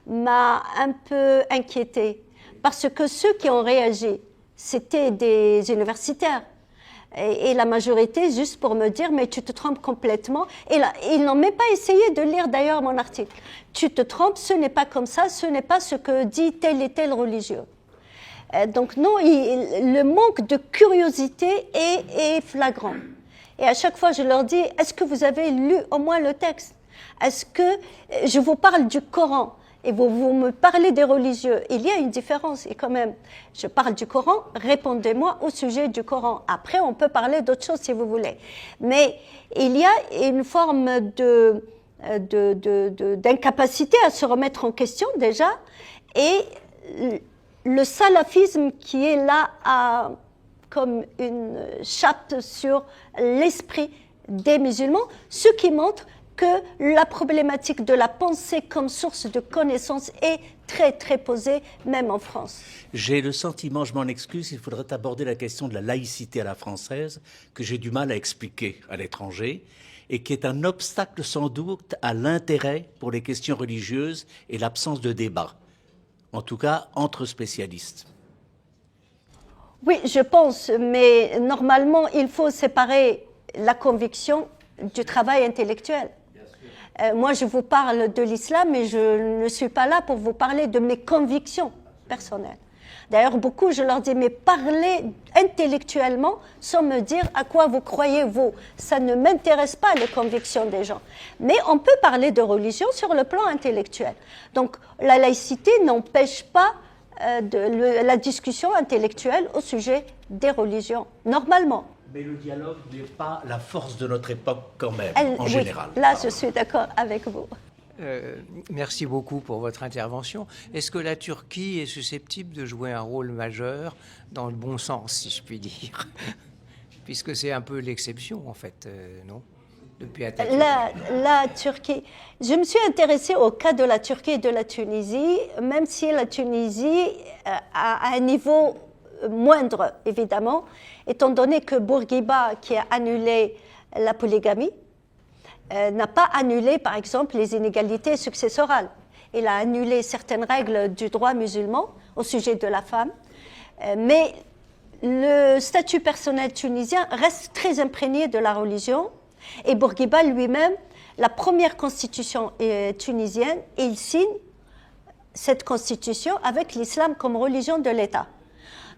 m'a un peu inquiétée parce que ceux qui ont réagi, c'était des universitaires. Et la majorité, juste pour me dire, mais tu te trompes complètement. Et là, ils n'ont même pas essayé de lire d'ailleurs mon article. Tu te trompes, ce n'est pas comme ça, ce n'est pas ce que dit tel et tel religieux. Donc non, le manque de curiosité est flagrant. Et à chaque fois, je leur dis, est-ce que vous avez lu au moins le texte? Est-ce que je vous parle du Coran et vous me parlez des religieux? Il y a une différence. Et quand même, je parle du Coran, répondez-moi au sujet du Coran. Après, on peut parler d'autres choses si vous voulez. Mais il y a une forme d'incapacité à se remettre en question déjà. Et le salafisme qui est là comme une chape sur l'esprit des musulmans, ce qui montre que la problématique de la pensée comme source de connaissance est très, très posée, même en France. J'ai le sentiment, je m'en excuse, il faudrait aborder la question de la laïcité à la française, que j'ai du mal à expliquer à l'étranger, et qui est un obstacle sans doute à l'intérêt pour les questions religieuses et l'absence de débat, en tout cas entre spécialistes. Oui, je pense, mais normalement, il faut séparer la conviction du travail intellectuel. Moi, je vous parle de l'islam, mais je ne suis pas là pour vous parler de mes convictions personnelles. D'ailleurs, beaucoup, je leur dis, mais parlez intellectuellement sans me dire à quoi vous croyez, vous. Ça ne m'intéresse pas, les convictions des gens. Mais on peut parler de religion sur le plan intellectuel. Donc, la laïcité n'empêche pas la discussion intellectuelle au sujet des religions, normalement. Mais le dialogue n'est pas la force de notre époque quand même, en général. Là, je suis d'accord avec vous. Merci beaucoup pour votre intervention. Est-ce que la Turquie est susceptible de jouer un rôle majeur dans le bon sens, si je puis dire? Puisque c'est un peu l'exception, en fait, non? Depuis la Turquie. Je me suis intéressée au cas de la Turquie et de la Tunisie, même si la Tunisie a un niveau moindre, évidemment, étant donné que Bourguiba, qui a annulé la polygamie, n'a pas annulé, par exemple, les inégalités successorales. il a annulé certaines règles du droit musulman au sujet de la femme, mais le statut personnel tunisien reste très imprégné de la religion, et Bourguiba lui-même, la première constitution tunisienne, il signe cette constitution avec l'islam comme religion de l'État.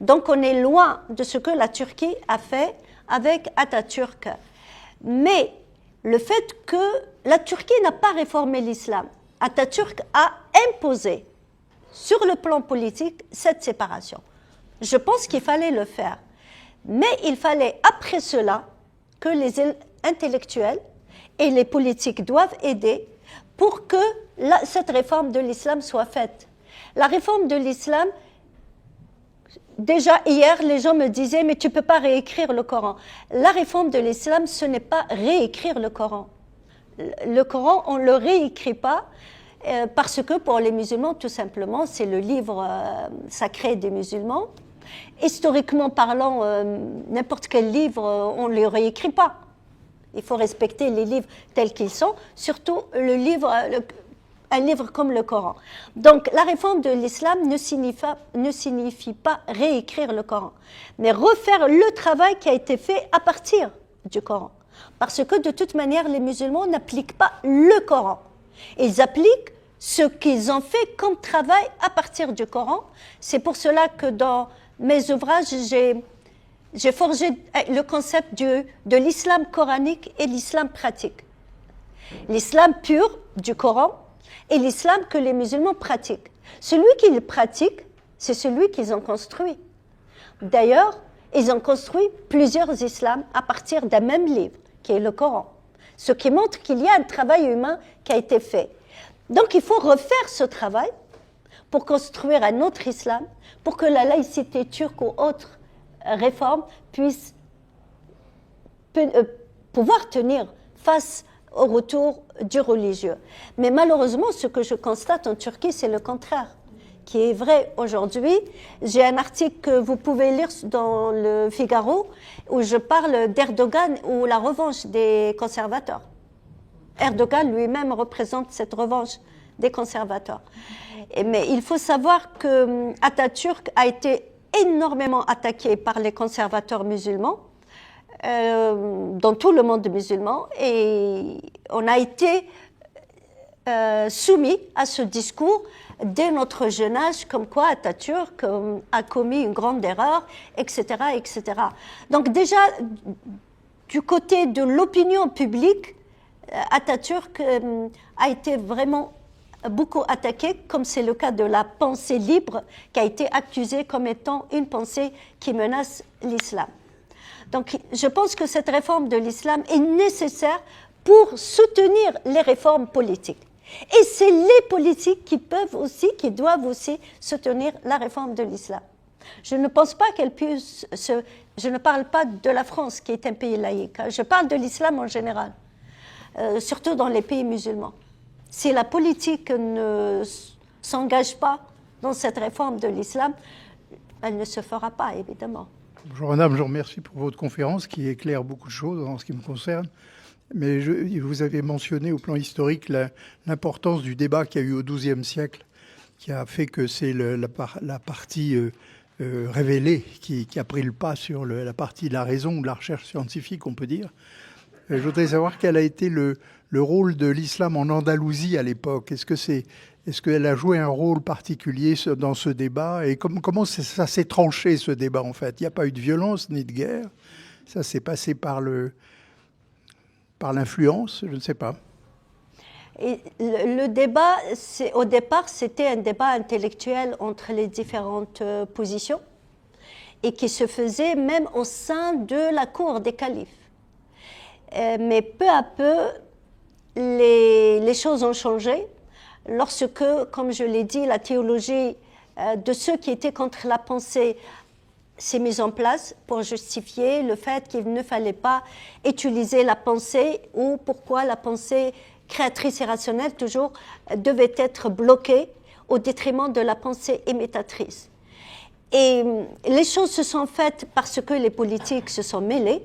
Donc on est loin de ce que la Turquie a fait avec Atatürk. Mais le fait que la Turquie n'a pas réformé l'islam, Atatürk a imposé sur le plan politique cette séparation. Je pense qu'il fallait le faire. Mais il fallait après cela que les intellectuels et les politiques doivent aider pour que cette réforme de l'islam soit faite. La réforme de l'islam, déjà hier, les gens me disaient « mais tu ne peux pas réécrire le Coran ». La réforme de l'islam, ce n'est pas réécrire le Coran. Le Coran, on ne le réécrit pas parce que pour les musulmans, tout simplement, c'est le livre sacré des musulmans. Historiquement parlant, n'importe quel livre, on ne le réécrit pas. Il faut respecter les livres tels qu'ils sont, surtout un livre comme le Coran. Donc la réforme de l'islam ne signifie pas réécrire le Coran, mais refaire le travail qui a été fait à partir du Coran. Parce que de toute manière, les musulmans n'appliquent pas le Coran. Ils appliquent ce qu'ils ont fait comme travail à partir du Coran. C'est pour cela que dans mes ouvrages, j'ai forgé le concept de l'islam coranique et l'islam pratique. L'islam pur du Coran et l'islam que les musulmans pratiquent. Celui qu'ils pratiquent, c'est celui qu'ils ont construit. D'ailleurs, ils ont construit plusieurs islams à partir d'un même livre, qui est le Coran. Ce qui montre qu'il y a un travail humain qui a été fait. Donc il faut refaire ce travail pour construire un autre islam, pour que la laïcité turque ou autres réformes puissent pouvoir tenir face au retour du religieux. Mais malheureusement, ce que je constate en Turquie, c'est le contraire, qui est vrai aujourd'hui. J'ai un article que vous pouvez lire dans le Figaro où je parle d'Erdogan ou la revanche des conservateurs. Erdogan lui-même représente cette revanche des conservateurs. Mais il faut savoir que Atatürk a été énormément attaqué par les conservateurs musulmans dans tout le monde musulman, et on a été soumis à ce discours dès notre jeune âge, comme quoi Atatürk a commis une grande erreur, etc., etc. Donc déjà, du côté de l'opinion publique, Atatürk a été vraiment beaucoup attaqué, comme c'est le cas de la pensée libre, qui a été accusée comme étant une pensée qui menace l'islam. Donc je pense que cette réforme de l'islam est nécessaire pour soutenir les réformes politiques. Et c'est les politiques qui doivent aussi soutenir la réforme de l'islam. Je ne pense pas qu'elle puisse je ne parle pas de la France, qui est un pays laïque. Je parle de l'islam en général, surtout dans les pays musulmans. Si la politique ne s'engage pas dans cette réforme de l'islam, elle ne se fera pas, évidemment. Bonjour madame, je vous remercie pour votre conférence qui éclaire beaucoup de choses en ce qui me concerne. Mais vous avez mentionné au plan historique l'importance du débat qu'il y a eu au XIIe siècle, qui a fait que c'est la partie révélée qui a pris le pas sur la partie de la raison ou de la recherche scientifique, on peut dire. Je voudrais savoir quel a été le rôle de l'islam en Andalousie à l'époque. Est-ce qu'elle a joué un rôle particulier dans ce débat? Et comment ça s'est tranché, ce débat, en fait? Il n'y a pas eu de violence ni de guerre. Ça s'est passé par l'influence, je ne sais pas. Et le débat, au départ, c'était un débat intellectuel entre les différentes positions et qui se faisait même au sein de la cour des califes. Mais peu à peu, les choses ont changé lorsque, comme je l'ai dit, la théologie de ceux qui étaient contre la pensée s'est mise en place pour justifier le fait qu'il ne fallait pas utiliser la pensée, ou pourquoi la pensée créatrice et rationnelle toujours devait être bloquée au détriment de la pensée imitatrice. Et les choses se sont faites parce que les politiques se sont mêlés,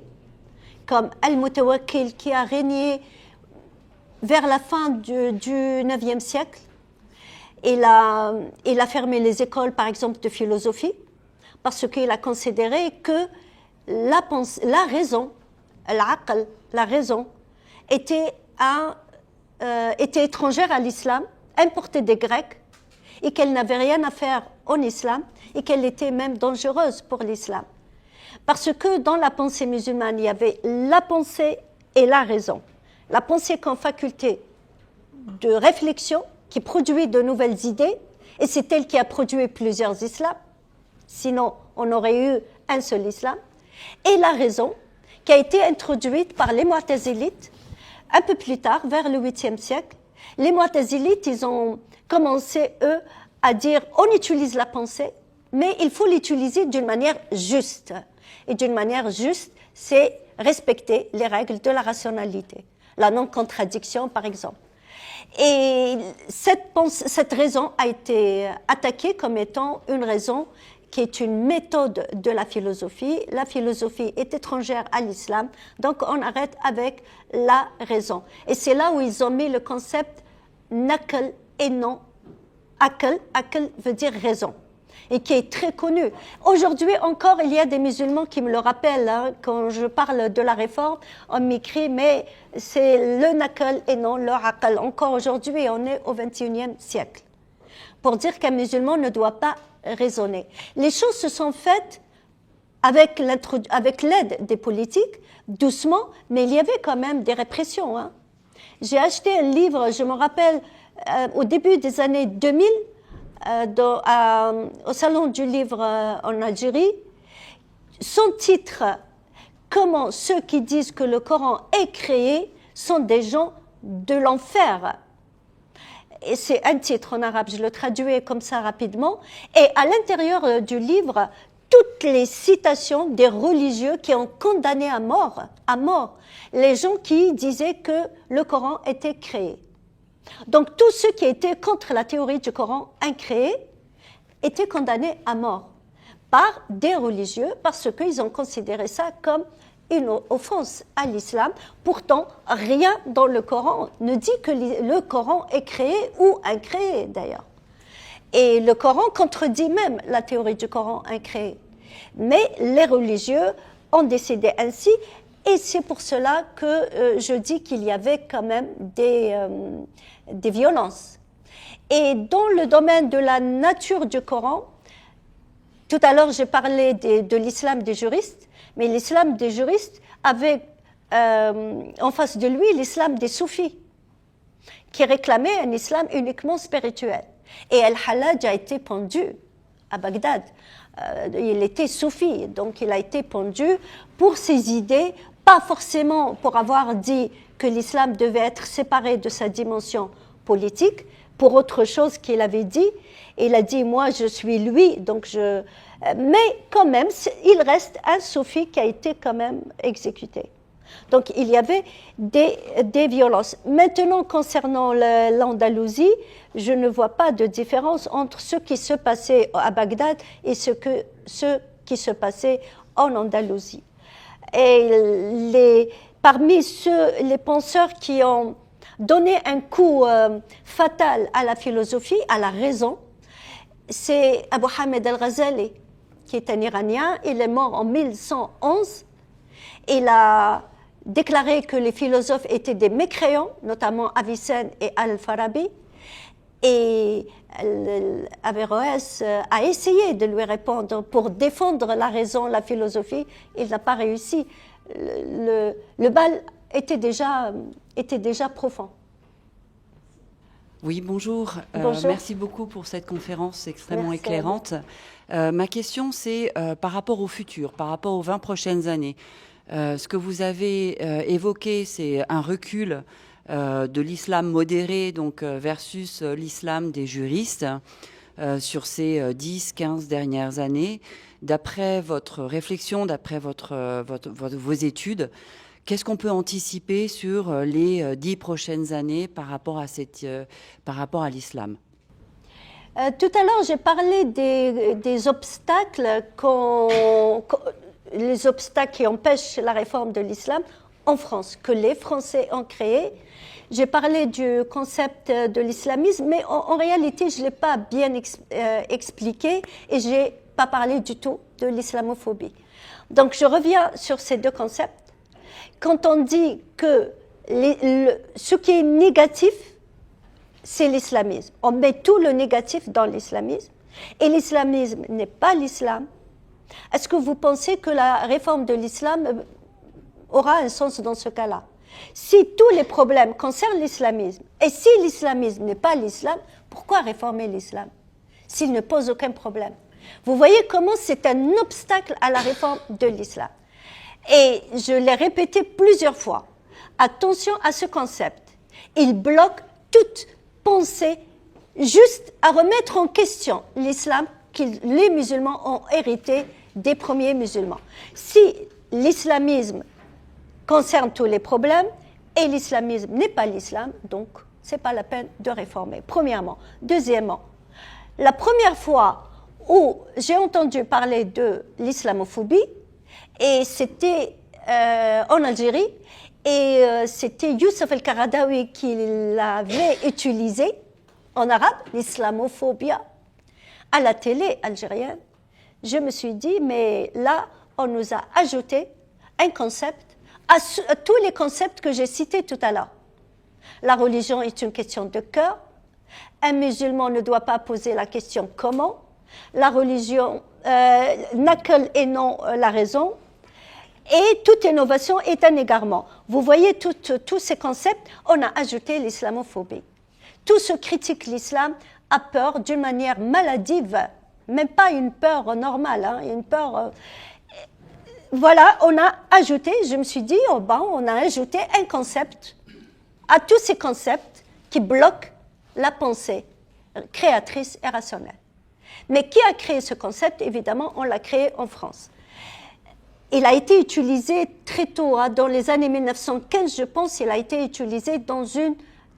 comme Al-Mutawakkil qui a régné vers la fin du IXe siècle, Il a fermé les écoles, par exemple, de philosophie, parce qu'il a considéré que la raison, la raison, était étrangère à l'islam, importée des Grecs, et qu'elle n'avait rien à faire en islam, et qu'elle était même dangereuse pour l'islam. Parce que dans la pensée musulmane, il y avait la pensée et la raison. La pensée comme faculté de réflexion qui produit de nouvelles idées, et c'est elle qui a produit plusieurs islams, sinon on aurait eu un seul islam, et la raison qui a été introduite par les Mu'tazilites un peu plus tard, vers le 8e siècle. Les Mu'tazilites, ils ont commencé, eux, à dire on utilise la pensée, mais il faut l'utiliser d'une manière juste. Et d'une manière juste, c'est respecter les règles de la rationalité, la non-contradiction par exemple. Et cette raison a été attaquée comme étant une raison qui est une méthode de la philosophie. La philosophie est étrangère à l'islam, donc on arrête avec la raison. Et c'est là où ils ont mis le concept naql et non aql. Aql veut dire raison, et qui est très connu. Aujourd'hui encore, il y a des musulmans qui me le rappellent, hein, quand je parle de la réforme, on m'écrit, mais c'est le naql et non le aql. Encore aujourd'hui, on est au XXIe siècle. Pour dire qu'un musulman ne doit pas raisonner. Les choses se sont faites avec l'aide des politiques, doucement, mais il y avait quand même des répressions. Hein. J'ai acheté un livre, je me rappelle, au début des années 2000, au Salon du Livre en Algérie, son titre « Comment ceux qui disent que le Coran est créé sont des gens de l'enfer ». Et c'est un titre en arabe, je le traduis comme ça rapidement. Et à l'intérieur du livre, toutes les citations des religieux qui ont condamné à mort, les gens qui disaient que le Coran était créé. Donc tous ceux qui étaient contre la théorie du Coran incréé étaient condamnés à mort par des religieux parce qu'ils ont considéré ça comme une offense à l'islam. Pourtant, rien dans le Coran ne dit que le Coran est créé ou incréé d'ailleurs. Et le Coran contredit même la théorie du Coran incréé. Mais les religieux ont décidé ainsi, et c'est pour cela que je dis qu'il y avait quand même des violences. Et dans le domaine de la nature du Coran, tout à l'heure j'ai parlé de l'islam des juristes, mais l'islam des juristes avait en face de lui l'islam des soufis, qui réclamait un islam uniquement spirituel. Et Al-Hallaj a été pendu à Bagdad. Il était soufi, donc il a été pendu pour ses idées, pas forcément pour avoir dit que l'islam devait être séparé de sa dimension politique, pour autre chose qu'il avait dit. Il a dit, moi je suis lui, donc mais quand même, il reste un soufi qui a été quand même exécuté. Donc il y avait des violences. Maintenant, concernant l'Andalousie, je ne vois pas de différence entre ce qui se passait à Bagdad et ce qui se passait en Andalousie. Et parmi les penseurs qui ont donné un coup fatal à la philosophie, à la raison, c'est Abu Hamid al-Ghazali, qui est un Iranien. Il est mort en 1111. Il a déclaré que les philosophes étaient des mécréants, notamment Avicenne et Al-Farabi. Et Averroès a essayé de lui répondre pour défendre la raison, la philosophie. Il n'a pas réussi. Le bal était déjà profond. Oui, bonjour. Bonjour. Merci beaucoup pour cette conférence extrêmement éclairante. Ma question, c'est par rapport au futur, par rapport aux 20 prochaines années. Ce que vous avez évoqué, c'est un recul de l'islam modéré donc, versus l'islam des juristes sur ces 10-15 dernières années. D'après votre réflexion, d'après vos études, qu'est-ce qu'on peut anticiper sur les 10 prochaines années par rapport à l'islam ? Tout à l'heure, j'ai parlé des obstacles, les obstacles qui empêchent la réforme de l'islam en France, que les Français ont créé. J'ai parlé du concept de l'islamisme, mais en réalité, je ne l'ai pas bien expliqué et je n'ai pas parlé du tout de l'islamophobie. Donc, je reviens sur ces deux concepts. Quand on dit que ce qui est négatif, c'est l'islamisme. On met tout le négatif dans l'islamisme. Et l'islamisme n'est pas l'islam. Est-ce que vous pensez que la réforme de l'islam aura un sens dans ce cas-là? Si tous les problèmes concernent l'islamisme, et si l'islamisme n'est pas l'islam, pourquoi réformer l'islam s'il ne pose aucun problème? Vous voyez comment c'est un obstacle à la réforme de l'islam. Et je l'ai répété plusieurs fois. Attention à ce concept. Il bloque toute pensée juste à remettre en question l'islam que les musulmans ont hérité des premiers musulmans. Si l'islamisme concerne tous les problèmes et l'islamisme n'est pas l'islam, donc ce n'est pas la peine de réformer, premièrement. Deuxièmement, la première fois où j'ai entendu parler de l'islamophobie, et c'était en Algérie, et c'était Youssef El-Qaradawi qui l'avait utilisé en arabe, l'islamophobia, à la télé algérienne. Je me suis dit, mais là, on nous a ajouté un concept à tous les concepts que j'ai cités tout à l'heure. La religion est une question de cœur. Un musulman ne doit pas poser la question comment. La religion n'a qu'elle et non la raison. Et toute innovation est un égarement. Vous voyez tous ces concepts, on a ajouté l'islamophobie. Tout ce qui critique l'islam a peur d'une manière maladive, même pas une peur normale, hein, une peur... Voilà, on a ajouté, je me suis dit, oh ben, on a ajouté un concept à tous ces concepts qui bloquent la pensée créatrice et rationnelle. Mais qui a créé ce concept? Évidemment, on l'a créé en France. Il a été utilisé très tôt, hein, dans les années 1915, je pense, il a été utilisé dans une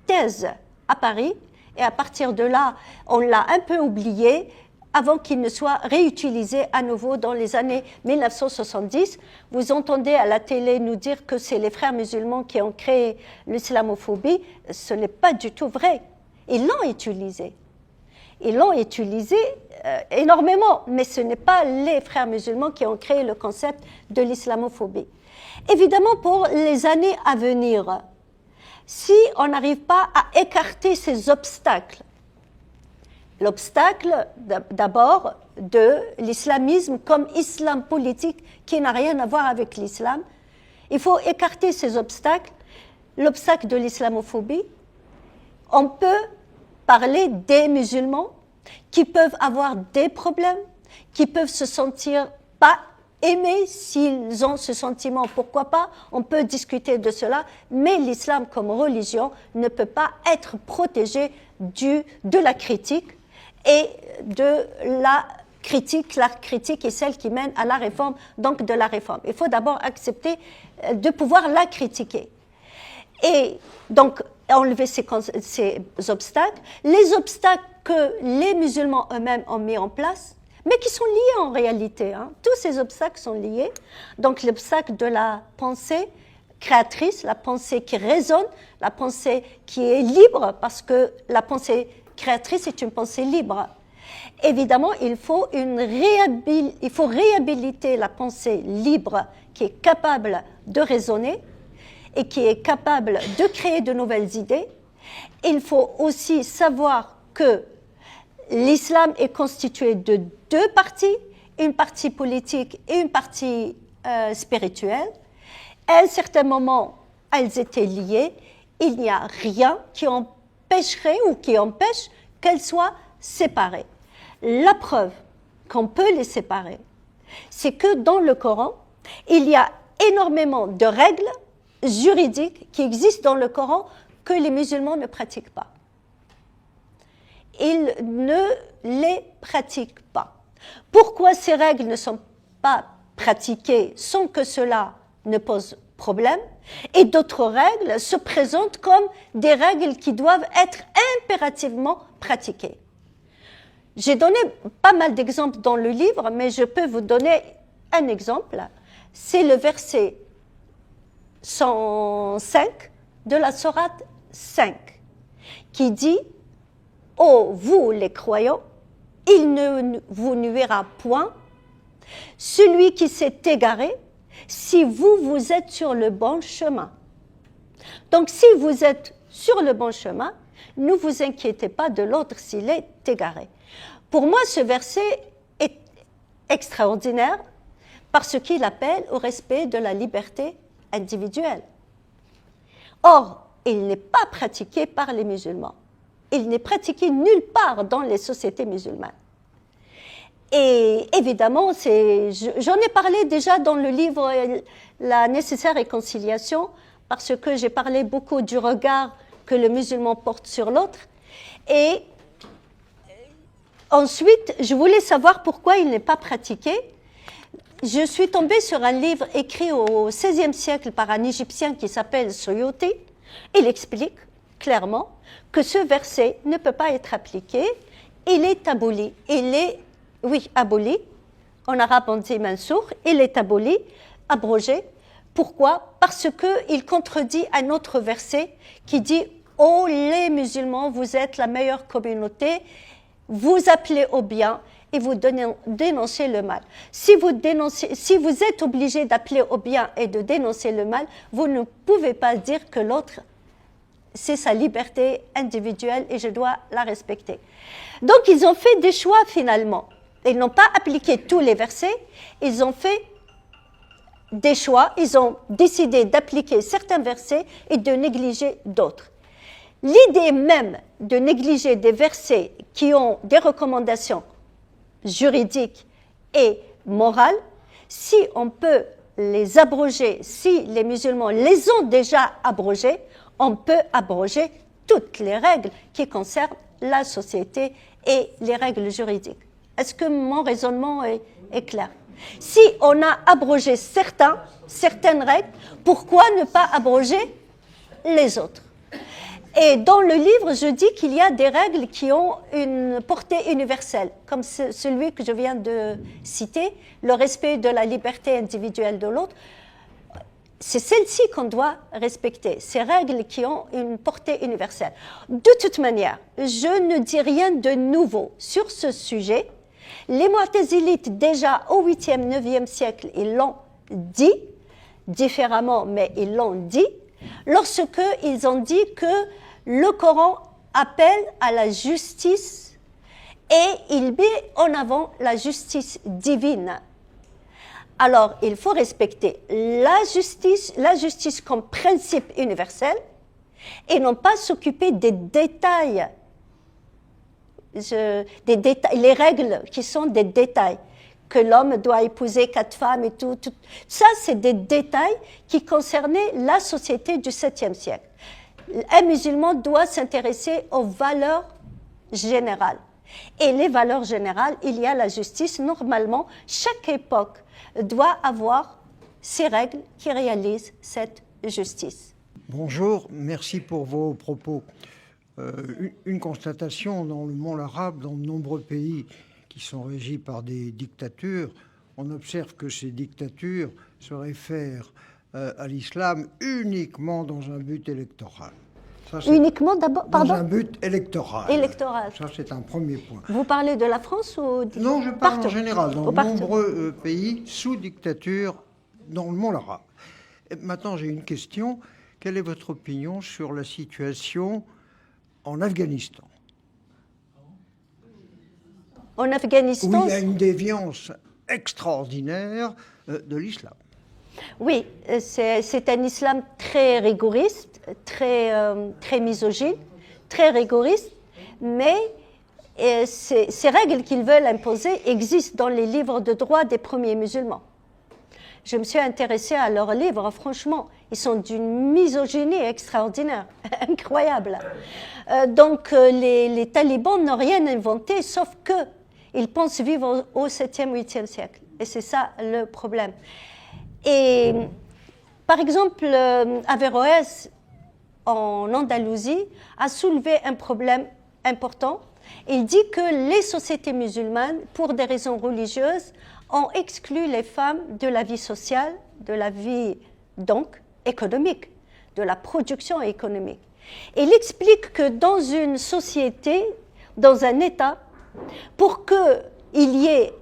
thèse à Paris. Et à partir de là, on l'a un peu oublié avant qu'il ne soit réutilisé à nouveau dans les années 1970. Vous entendez à la télé nous dire que c'est les frères musulmans qui ont créé l'islamophobie. Ce n'est pas du tout vrai. Ils l'ont utilisé. Ils l'ont utilisé énormément, mais ce n'est pas les frères musulmans qui ont créé le concept de l'islamophobie. Évidemment, pour les années à venir, si on n'arrive pas à écarter ces obstacles, l'obstacle d'abord de l'islamisme comme islam politique qui n'a rien à voir avec l'islam, il faut écarter ces obstacles, l'obstacle de l'islamophobie. On peut parler des musulmans qui peuvent avoir des problèmes, qui peuvent se sentir pas aimés s'ils ont ce sentiment, pourquoi pas, on peut discuter de cela, mais l'islam comme religion ne peut pas être protégé de la critique et de la critique est celle qui mène à la réforme, donc de la réforme. Il faut d'abord accepter de pouvoir la critiquer. Et donc, enlever ces obstacles, les obstacles que les musulmans eux-mêmes ont mis en place, mais qui sont liés en réalité. Hein. Tous ces obstacles sont liés. Donc, l'obstacle de la pensée créatrice, la pensée qui résonne, la pensée qui est libre, parce que la pensée créatrice est une pensée libre. Évidemment, il faut réhabiliter la pensée libre qui est capable de raisonner et qui est capable de créer de nouvelles idées. Il faut aussi savoir que l'islam est constitué de deux parties, une partie politique et une partie spirituelle. À un certain moment, elles étaient liées. Il n'y a rien qui empêcherait ou qui empêche qu'elles soient séparées. La preuve qu'on peut les séparer, c'est que dans le Coran, il y a énormément de règles juridiques qui existent dans le Coran que les musulmans ne pratiquent pas. Ils ne les pratiquent pas. Pourquoi ces règles ne sont pas pratiquées sans que cela ne pose problème? Et d'autres règles se présentent comme des règles qui doivent être impérativement pratiquées. J'ai donné pas mal d'exemples dans le livre, mais je peux vous donner un exemple. C'est le verset 105 de la sourate 5, qui dit « Ô vous les croyants, il ne vous nuira point celui qui s'est égaré si vous, vous êtes sur le bon chemin. » Donc si vous êtes sur le bon chemin, ne vous inquiétez pas de l'autre s'il est égaré. Pour moi, ce verset est extraordinaire parce qu'il appelle au respect de la liberté individuelle. Or, il n'est pas pratiqué par les musulmans. Il n'est pratiqué nulle part dans les sociétés musulmanes. Et évidemment, j'en ai parlé déjà dans le livre « La nécessaire réconciliation » parce que j'ai parlé beaucoup du regard que le musulman porte sur l'autre. Et ensuite, je voulais savoir pourquoi il n'est pas pratiqué. Je suis tombée sur un livre écrit au XVIe siècle par un Égyptien qui s'appelle Suyuti. Il explique clairement que ce verset ne peut pas être appliqué. Il est aboli. Aboli. En arabe, on dit mansour. Il est aboli, abrogé. Pourquoi? Parce qu'il contredit un autre verset qui dit « Ô les musulmans, vous êtes la meilleure communauté, vous appelez au bien et vous dénoncez le mal. » Si vous êtes obligé d'appeler au bien et de dénoncer le mal, vous ne pouvez pas dire que l'autre, c'est sa liberté individuelle et je dois la respecter. Donc ils ont fait des choix finalement. Ils n'ont pas appliqué tous les versets, ils ont fait des choix, ils ont décidé d'appliquer certains versets et de négliger d'autres. L'idée même de négliger des versets qui ont des recommandations juridiques et morales, si on peut les abroger, si les musulmans les ont déjà abrogés, on peut abroger toutes les règles qui concernent la société et les règles juridiques. Est-ce que mon raisonnement est clair? Si on a abrogé certaines règles, pourquoi ne pas abroger les autres? Et dans le livre, je dis qu'il y a des règles qui ont une portée universelle, comme celui que je viens de citer, le respect de la liberté individuelle de l'autre. C'est celle-ci qu'on doit respecter, ces règles qui ont une portée universelle. De toute manière, je ne dis rien de nouveau sur ce sujet. Les Mu'tazilites, déjà au 8e, 9e siècle, ils l'ont dit, différemment, mais ils l'ont dit, lorsqu'ils ont dit que le Coran appelle à la justice et il met en avant la justice divine. Alors, il faut respecter la justice comme principe universel et non pas s'occuper des détails. Les règles qui sont des détails, que l'homme doit épouser 4 femmes et tout. Ça, c'est des détails qui concernaient la société du 7e siècle. Un musulman doit s'intéresser aux valeurs générales. Et les valeurs générales, il y a la justice. Normalement, chaque époque doit avoir ses règles qui réalisent cette justice. Bonjour, merci pour vos propos. Une constatation, dans le monde arabe, dans de nombreux pays qui sont régis par des dictatures, on observe que ces dictatures se réfèrent à l'islam uniquement dans un but électoral. Ça, uniquement d'abord, pardon ? Dans un but électoral. Électoral. Ça, c'est un premier point. Vous parlez de la France ou Non, je parle en général, dans de nombreux pays sous dictature dans le monde arabe. Et maintenant, j'ai une question. Quelle est votre opinion sur la situation en Afghanistan? En Afghanistan, où il y a une déviance extraordinaire de l'islam. Oui, c'est un islam très rigoriste, très misogyne, très rigoriste, mais ces règles qu'ils veulent imposer existent dans les livres de droit des premiers musulmans. Je me suis intéressée à leurs livres, franchement, ils sont d'une misogynie extraordinaire, incroyable. Donc les talibans n'ont rien inventé, sauf qu'ils pensent vivre au 7e, 8e siècle. Et c'est ça le problème. Et par exemple, Averroès, en Andalousie, a soulevé un problème important. Il dit que les sociétés musulmanes, pour des raisons religieuses, ont exclu les femmes de la vie sociale, de la vie donc économique, de la production économique. Il explique que dans une société, dans un État, pour qu'il y ait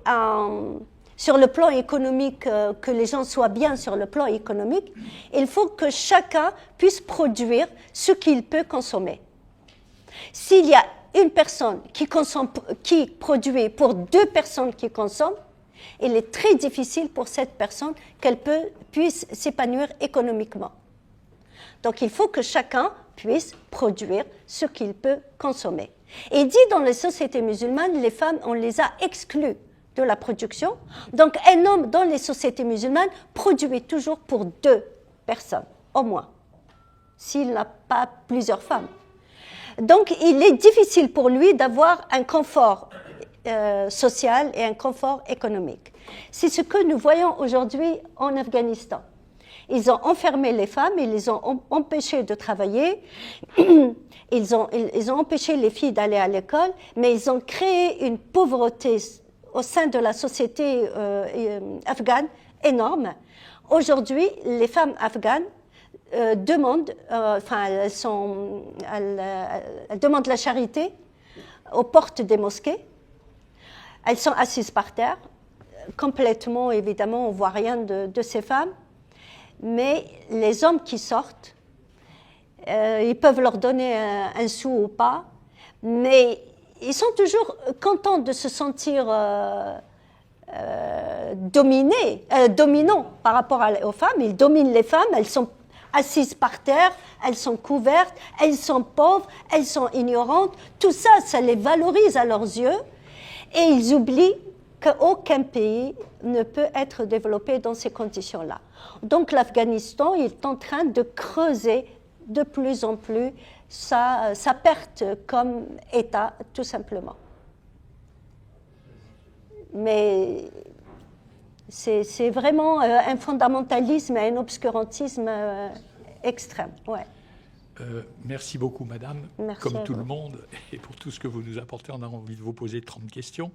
sur le plan économique, que les gens soient bien sur le plan économique, il faut que chacun puisse produire ce qu'il peut consommer. S'il y a une personne qui produit pour 2 personnes qui consomment, il est très difficile pour cette personne qu'elle puisse s'épanouir économiquement. Donc il faut que chacun puisse produire ce qu'il peut consommer. Et il dit dans les sociétés musulmanes, les femmes, on les a exclues de la production. Donc un homme dans les sociétés musulmanes produit toujours pour 2 personnes, au moins, s'il n'a pas plusieurs femmes. Donc il est difficile pour lui d'avoir un confort social et un confort économique. C'est ce que nous voyons aujourd'hui en Afghanistan. Ils ont enfermé les femmes, ils les ont empêchées de travailler, ils ont empêché les filles d'aller à l'école, mais ils ont créé une pauvreté au sein de la société afghane énorme. Aujourd'hui, les femmes afghanes demandent la charité aux portes des mosquées. Elles sont assises par terre, complètement, évidemment, on ne voit rien de ces femmes. Mais les hommes qui sortent, ils peuvent leur donner un sou ou pas, mais ils sont toujours contents de se sentir dominants par rapport aux femmes. Ils dominent les femmes, elles sont assises par terre, elles sont couvertes, elles sont pauvres, elles sont ignorantes. Tout ça, ça les valorise à leurs yeux et ils oublient qu'aucun pays ne peut être développé dans ces conditions-là. Donc l'Afghanistan est en train de creuser de plus en plus sa perte comme État, tout simplement. Mais c'est vraiment un fondamentalisme et un obscurantisme extrême. Ouais. Merci beaucoup, madame. Merci comme tout le monde, et pour tout ce que vous nous apportez, on a envie de vous poser 30 questions.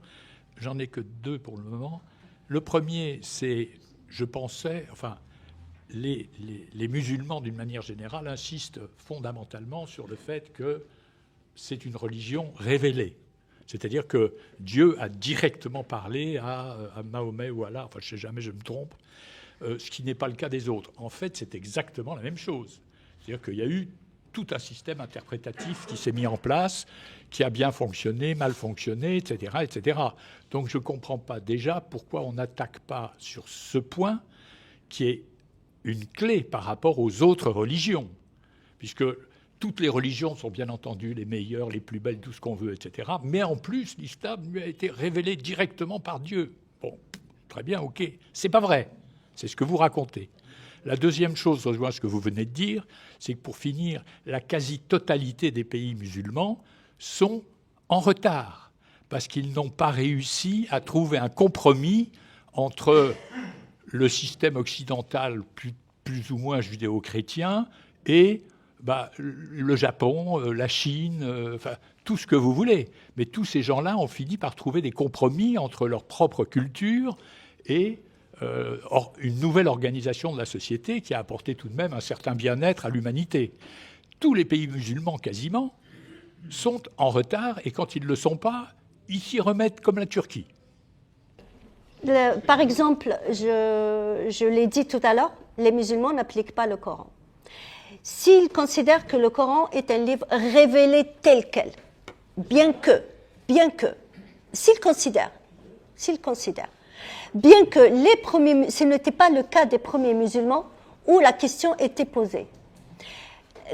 J'en ai que 2 pour le moment. Le premier, c'est, je pensais, les musulmans, d'une manière générale, insistent fondamentalement sur le fait que c'est une religion révélée. C'est-à-dire que Dieu a directement parlé à Mahomet ou à Allah, je ne sais jamais, je me trompe, ce qui n'est pas le cas des autres. En fait, c'est exactement la même chose. C'est-à-dire qu'il y a eu tout un système interprétatif qui s'est mis en place, qui a bien fonctionné, mal fonctionné, etc., etc. Donc je ne comprends pas déjà pourquoi on n'attaque pas sur ce point qui est une clé par rapport aux autres religions, puisque toutes les religions sont bien entendu les meilleures, les plus belles, tout ce qu'on veut, etc. Mais en plus, l'islam lui a été révélé directement par Dieu. Bon, très bien, ok. C'est pas vrai. C'est ce que vous racontez. La deuxième chose, rejoint ce que vous venez de dire, c'est que pour finir, la quasi-totalité des pays musulmans sont en retard, parce qu'ils n'ont pas réussi à trouver un compromis entre le système occidental plus ou moins judéo-chrétien et le Japon, la Chine, tout ce que vous voulez. Mais tous ces gens-là ont fini par trouver des compromis entre leur propre culture et une nouvelle organisation de la société qui a apporté tout de même un certain bien-être à l'humanité. Tous les pays musulmans, quasiment, sont en retard, et quand ils ne le sont pas, ils s'y remettent comme la Turquie. Par exemple, je l'ai dit tout à l'heure, les musulmans n'appliquent pas le Coran. S'ils considèrent que le Coran est un livre révélé tel quel, bien que, s'ils considèrent, bien que ce n'était pas le cas des premiers musulmans où la question était posée.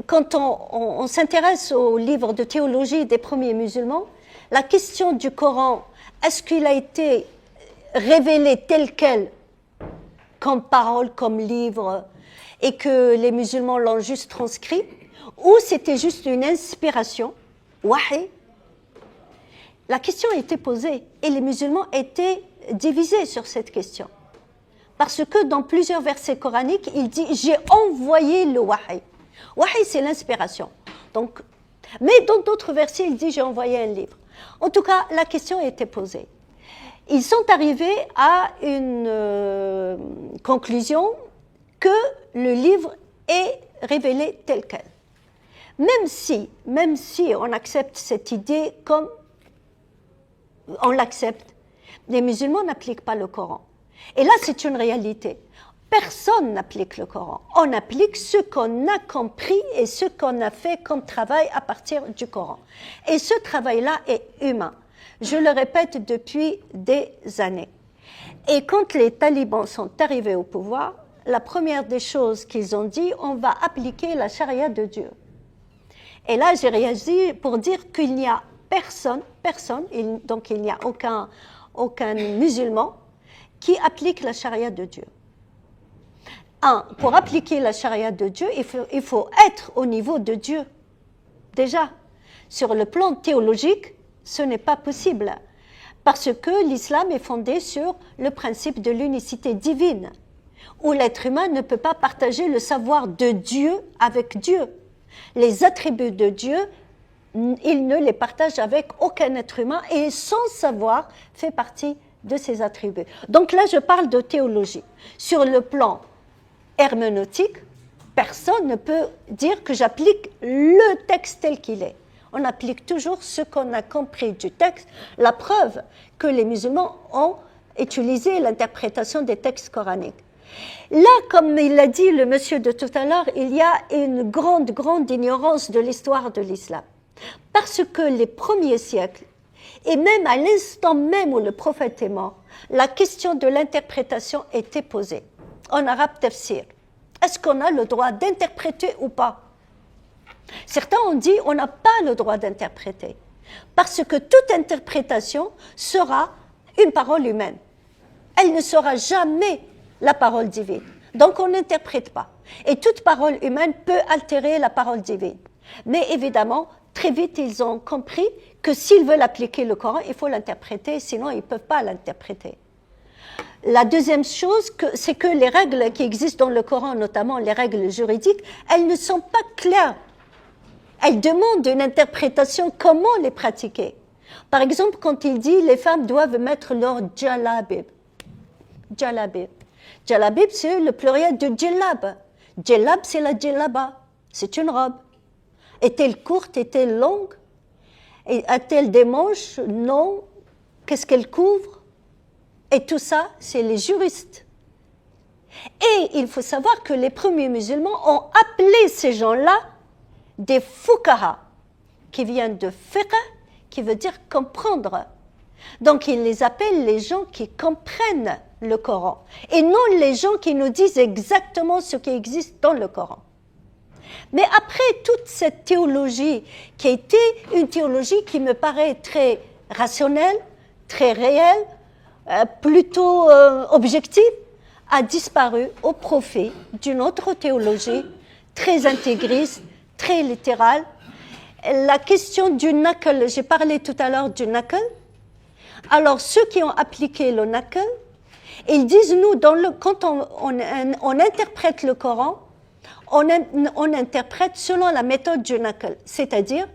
Quand on s'intéresse aux livres de théologie des premiers musulmans, la question du Coran, est-ce qu'il a été révélé tel quel, comme parole, comme livre, et que les musulmans l'ont juste transcrit, ou c'était juste une inspiration, wahi? La question a été posée et les musulmans étaient divisés sur cette question. Parce que dans plusieurs versets coraniques, il dit « j'ai envoyé le wahi ». Wahi, c'est l'inspiration. Donc, mais dans d'autres versets, il dit « j'ai envoyé un livre ». En tout cas, la question a été posée. Ils sont arrivés à une conclusion que le livre est révélée telle qu'elle. Même si on accepte cette idée comme on l'accepte, les musulmans n'appliquent pas le Coran. Et là, c'est une réalité. Personne n'applique le Coran. On applique ce qu'on a compris et ce qu'on a fait comme travail à partir du Coran. Et ce travail-là est humain. Je le répète depuis des années. Et quand les talibans sont arrivés au pouvoir, la première des choses qu'ils ont dit, on va appliquer la charia de Dieu. Et là, j'ai réagi pour dire qu'il n'y a personne, donc il n'y a aucun musulman qui applique la charia de Dieu. Pour appliquer la charia de Dieu, il faut être au niveau de Dieu. Déjà, sur le plan théologique, ce n'est pas possible. Parce que l'islam est fondé sur le principe de l'unicité divine, où l'être humain ne peut pas partager le savoir de Dieu avec Dieu. Les attributs de Dieu, il ne les partage avec aucun être humain et son savoir fait partie de ses attributs. Donc là, je parle de théologie. Sur le plan herméneutique, personne ne peut dire que j'applique le texte tel qu'il est. On applique toujours ce qu'on a compris du texte. La preuve que les musulmans ont utilisé l'interprétation des textes coraniques. Là, comme il l'a dit le monsieur de tout à l'heure, il y a une grande ignorance de l'histoire de l'islam. Parce que les premiers siècles, et même à l'instant même où le prophète est mort, la question de l'interprétation était posée. En arabe tafsir, est-ce qu'on a le droit d'interpréter ou pas? Certains ont dit on n'a pas le droit d'interpréter, parce que toute interprétation sera une parole humaine. Elle ne sera jamais la parole divine. Donc on n'interprète pas. Et toute parole humaine peut altérer la parole divine. Mais évidemment, très vite, ils ont compris que s'ils veulent appliquer le Coran, il faut l'interpréter, sinon ils ne peuvent pas l'interpréter. La deuxième chose, c'est que les règles qui existent dans le Coran, notamment les règles juridiques, elles ne sont pas claires. Elles demandent une interprétation, comment les pratiquer. Par exemple, quand il dit les femmes doivent mettre leur jalabib. Jalabib. Jalabib, c'est le pluriel de djellab. Djellab, c'est la djellaba. C'est une robe. Est-elle courte? Est-elle longue? A-t-elle des manches? Non. Qu'est-ce qu'elle couvre? Et tout ça, c'est les juristes. Et il faut savoir que les premiers musulmans ont appelé ces gens-là des fuqaha, qui viennent de fiqh, qui veut dire comprendre. Donc ils les appellent les gens qui comprennent le Coran, et non les gens qui nous disent exactement ce qui existe dans le Coran. Mais après toute cette théologie, qui a été une théologie qui me paraît très rationnelle, très réelle, plutôt objective, a disparu au profit d'une autre théologie très intégriste, très littérale. La question du naql, j'ai parlé tout à l'heure du naql. Alors ceux qui ont appliqué le naql, ils disent, nous, quand on interprète le Coran, on interprète selon la méthode du naql, c'est-à-dire,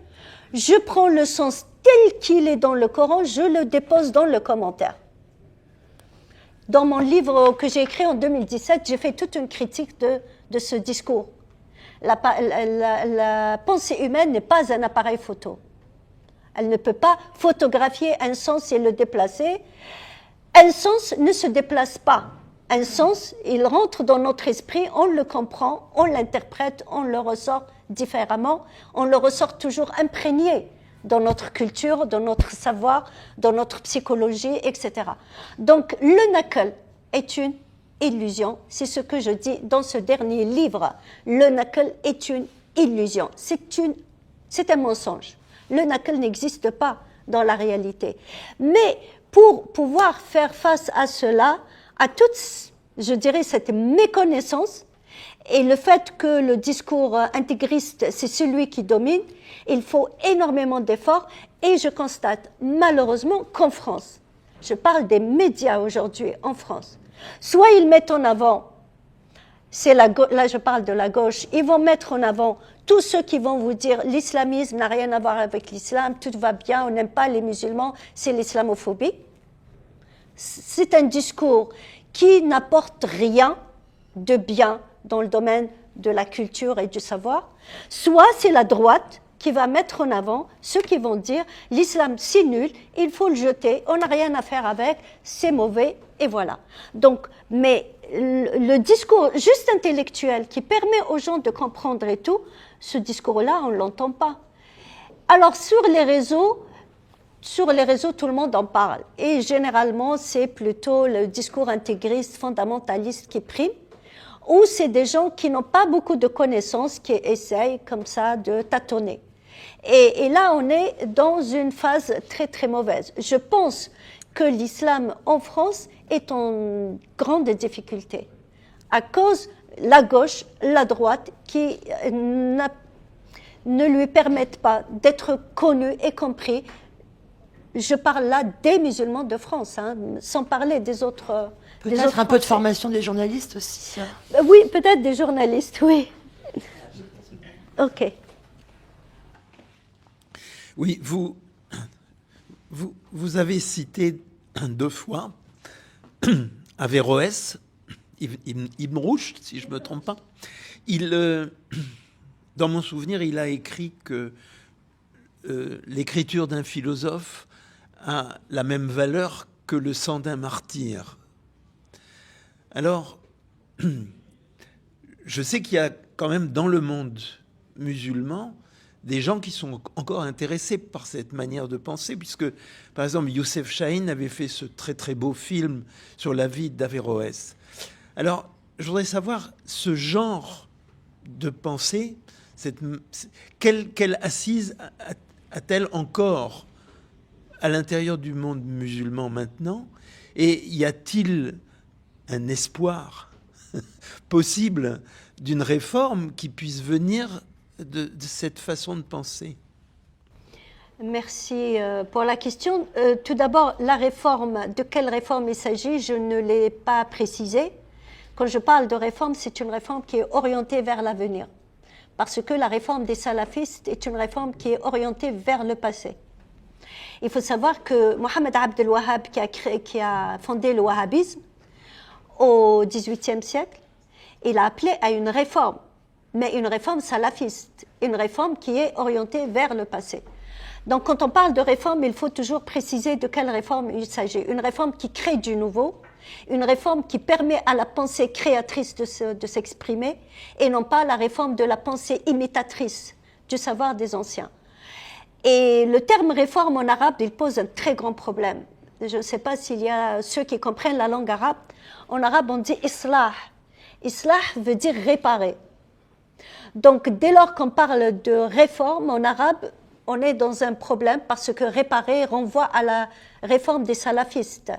je prends le sens tel qu'il est dans le Coran, je le dépose dans le commentaire. Dans mon livre que j'ai écrit en 2017, j'ai fait toute une critique de ce discours. La pensée humaine n'est pas un appareil photo. Elle ne peut pas photographier un sens et le déplacer. Un sens ne se déplace pas. Un sens, il rentre dans notre esprit, on le comprend, on l'interprète, on le ressort différemment, on le ressort toujours imprégné dans notre culture, dans notre savoir, dans notre psychologie, etc. Donc le naql est une illusion, c'est ce que je dis dans ce dernier livre. Le naql est une illusion, c'est un mensonge. Le naql n'existe pas dans la réalité. Mais pour pouvoir faire face à cela, à toute, je dirais, cette méconnaissance et le fait que le discours intégriste, c'est celui qui domine, il faut énormément d'efforts. Et je constate malheureusement qu'en France, je parle des médias aujourd'hui en France, soit ils mettent en avant, là je parle de la gauche, ils vont mettre en avant tous ceux qui vont vous dire l'islamisme n'a rien à voir avec l'islam, tout va bien, on n'aime pas les musulmans, c'est l'islamophobie. C'est un discours qui n'apporte rien de bien dans le domaine de la culture et du savoir, soit c'est la droite qui va mettre en avant ceux qui vont dire l'islam c'est nul, il faut le jeter, on n'a rien à faire avec, c'est mauvais, et voilà. Donc, mais le discours juste intellectuel qui permet aux gens de comprendre et tout, ce discours-là, on ne l'entend pas. Alors, sur les réseaux, tout le monde en parle. Et généralement, c'est plutôt le discours intégriste, fondamentaliste qui prime, ou c'est des gens qui n'ont pas beaucoup de connaissances, qui essayent comme ça de tâtonner. Et là, on est dans une phase très, très mauvaise. Je pense que l'islam en France est en grande difficulté à cause de la gauche, la droite, qui ne lui permettent pas d'être connu et compris. Je parle là des musulmans de France, hein, sans parler des autres. Peut-être un peu de formation des journalistes aussi. Oui, peut-être des journalistes, oui. Ok. Oui, vous avez cité 2 fois Averroès, Ibn Rushd, si je ne me trompe pas. Dans mon souvenir, il a écrit que l'écriture d'un philosophe a la même valeur que le sang d'un martyr. Alors, je sais qu'il y a quand même dans le monde musulman des gens qui sont encore intéressés par cette manière de penser, puisque, par exemple, Youssef Chahine avait fait ce très très beau film sur la vie d'Averroès. Alors, je voudrais savoir, ce genre de pensée, quelle assise a-t-elle encore à l'intérieur du monde musulman maintenant? Et y a-t-il un espoir possible d'une réforme qui puisse venir de cette façon de penser? Merci pour la question. Tout d'abord, la réforme, de quelle réforme il s'agit, je ne l'ai pas précisé. Quand je parle de réforme, c'est une réforme qui est orientée vers l'avenir. Parce que la réforme des salafistes est une réforme qui est orientée vers le passé. Il faut savoir que Mohamed Abd el-Wahhab, qui a fondé le wahhabisme au XVIIIe siècle, il a appelé à une réforme, mais une réforme salafiste, une réforme qui est orientée vers le passé. Donc quand on parle de réforme, il faut toujours préciser de quelle réforme il s'agit. Une réforme qui crée du nouveau, une réforme qui permet à la pensée créatrice de s'exprimer, et non pas la réforme de la pensée imitatrice du savoir des anciens. Et le terme réforme en arabe, il pose un très grand problème. Je ne sais pas s'il y a ceux qui comprennent la langue arabe. En arabe, on dit islah. Islah veut dire réparer. Donc, dès lors qu'on parle de réforme en arabe, on est dans un problème parce que réparer renvoie à la réforme des salafistes.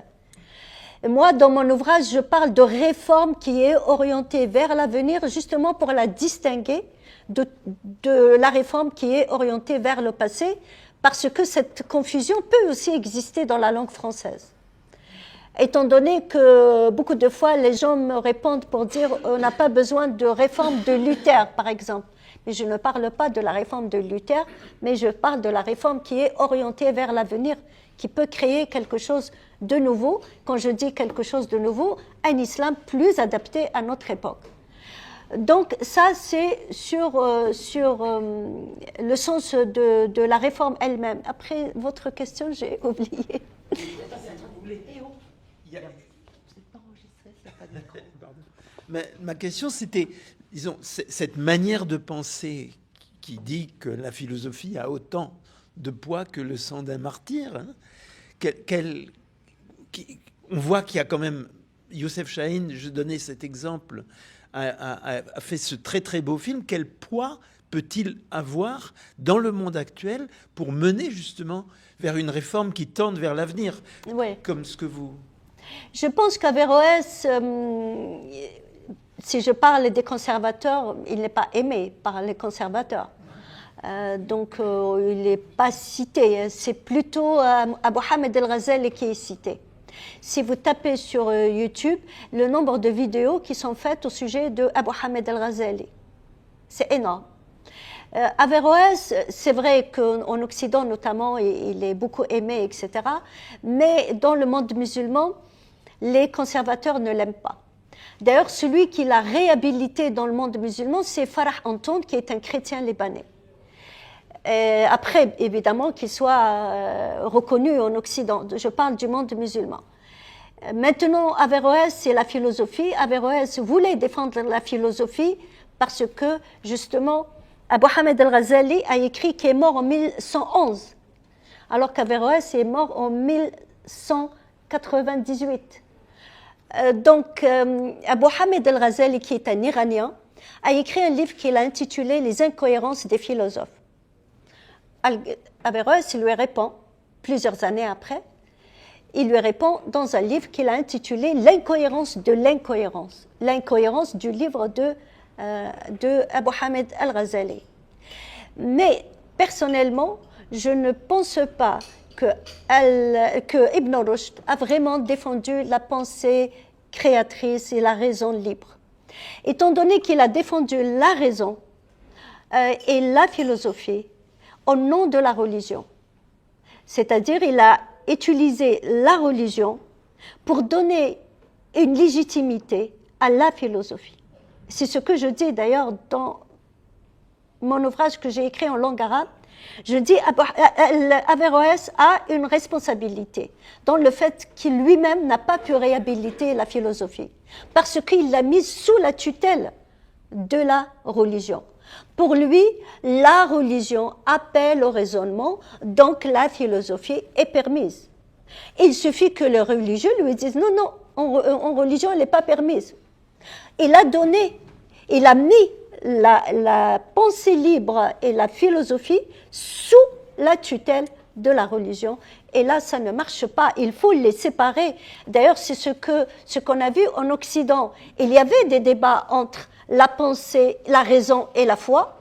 Moi, dans mon ouvrage, je parle de réforme qui est orientée vers l'avenir, justement pour la distinguer de la réforme qui est orientée vers le passé, parce que cette confusion peut aussi exister dans la langue française. Étant donné que beaucoup de fois, les gens me répondent pour dire on n'a pas besoin de réforme de Luther, par exemple. Mais je ne parle pas de la réforme de Luther, mais je parle de la réforme qui est orientée vers l'avenir, qui peut créer quelque chose de nouveau. Quand je dis quelque chose de nouveau, un islam plus adapté à notre époque. Donc ça, c'est sur le sens de la réforme elle-même. Après, votre question, j'ai oublié. Mais ma question, c'était, disons, cette manière de penser qui dit que la philosophie a autant de poids que le sang d'un martyr. Hein, on voit qu'il y a quand même... Youssef Chahine, je donnais cet exemple, a fait ce très très beau film. Quel poids peut-il avoir dans le monde actuel pour mener justement vers une réforme qui tende vers l'avenir, ouais. Comme ce que vous... Je pense qu'Averroès, si je parle des conservateurs, il n'est pas aimé par les conservateurs. Donc il n'est pas cité. C'est plutôt Abu Hamid el-Ghazali qui est cité. Si vous tapez sur YouTube, le nombre de vidéos qui sont faites au sujet de Abu Hamid el-Ghazali, c'est énorme. Averroès, c'est vrai qu'en Occident notamment, il est beaucoup aimé, etc. Mais dans le monde musulman, les conservateurs ne l'aiment pas. D'ailleurs, celui qui l'a réhabilité dans le monde musulman, c'est Farah Antoun, qui est un chrétien libanais. Et après, évidemment, qu'il soit reconnu en Occident. Je parle du monde musulman. Maintenant, Averroès, c'est la philosophie. Averroès voulait défendre la philosophie parce que, justement, Abu Hamid al-Ghazali a écrit qu'il est mort en 1111, alors qu'Averroès est mort en 1198. Donc, Abu Hamid al-Ghazali, qui est un Iranien, a écrit un livre qu'il a intitulé « Les incohérences des philosophes ». Averroès lui répond, plusieurs années après, il lui répond dans un livre qu'il a intitulé « L'incohérence de l'incohérence », l'incohérence du livre de Abu Hamid al-Ghazali. Mais personnellement, je ne pense pas que Ibn Rushd a vraiment défendu la pensée créatrice et la raison libre. Étant donné qu'il a défendu la raison et la philosophie au nom de la religion, c'est-à-dire il a utilisé la religion pour donner une légitimité à la philosophie. C'est ce que je dis d'ailleurs dans mon ouvrage que j'ai écrit en langue arabe. Je dis Averroès a une responsabilité dans le fait qu'il lui-même n'a pas pu réhabiliter la philosophie parce qu'il l'a mise sous la tutelle de la religion. Pour lui, la religion appelle au raisonnement, donc la philosophie est permise. Il suffit que le religieux lui dise non, non, en religion, elle n'est pas permise. Il a donné, il a mis la pensée libre et la philosophie sous la tutelle de la religion. Et là, ça ne marche pas. Il faut les séparer. D'ailleurs, c'est ce qu'on a vu en Occident. Il y avait des débats entre la pensée, la raison et la foi,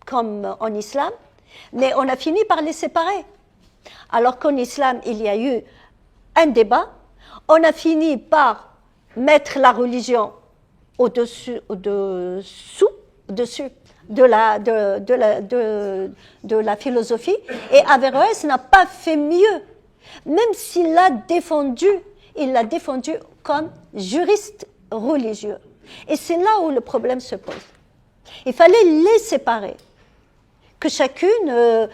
comme en islam, mais on a fini par les séparer. Alors qu'en islam, il y a eu un débat, on a fini par mettre la religion au-dessus de la philosophie, et Averroès n'a pas fait mieux, même s'il l'a défendu, il l'a défendu comme juriste religieux. Et c'est là où le problème se pose. Il fallait les séparer, que chacune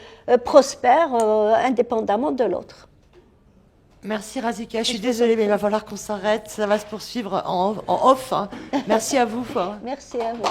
prospère indépendamment de l'autre. Merci Razika, je suis désolée, mais il va falloir qu'on s'arrête. Ça va se poursuivre en off. Hein. Merci à vous. Merci à vous.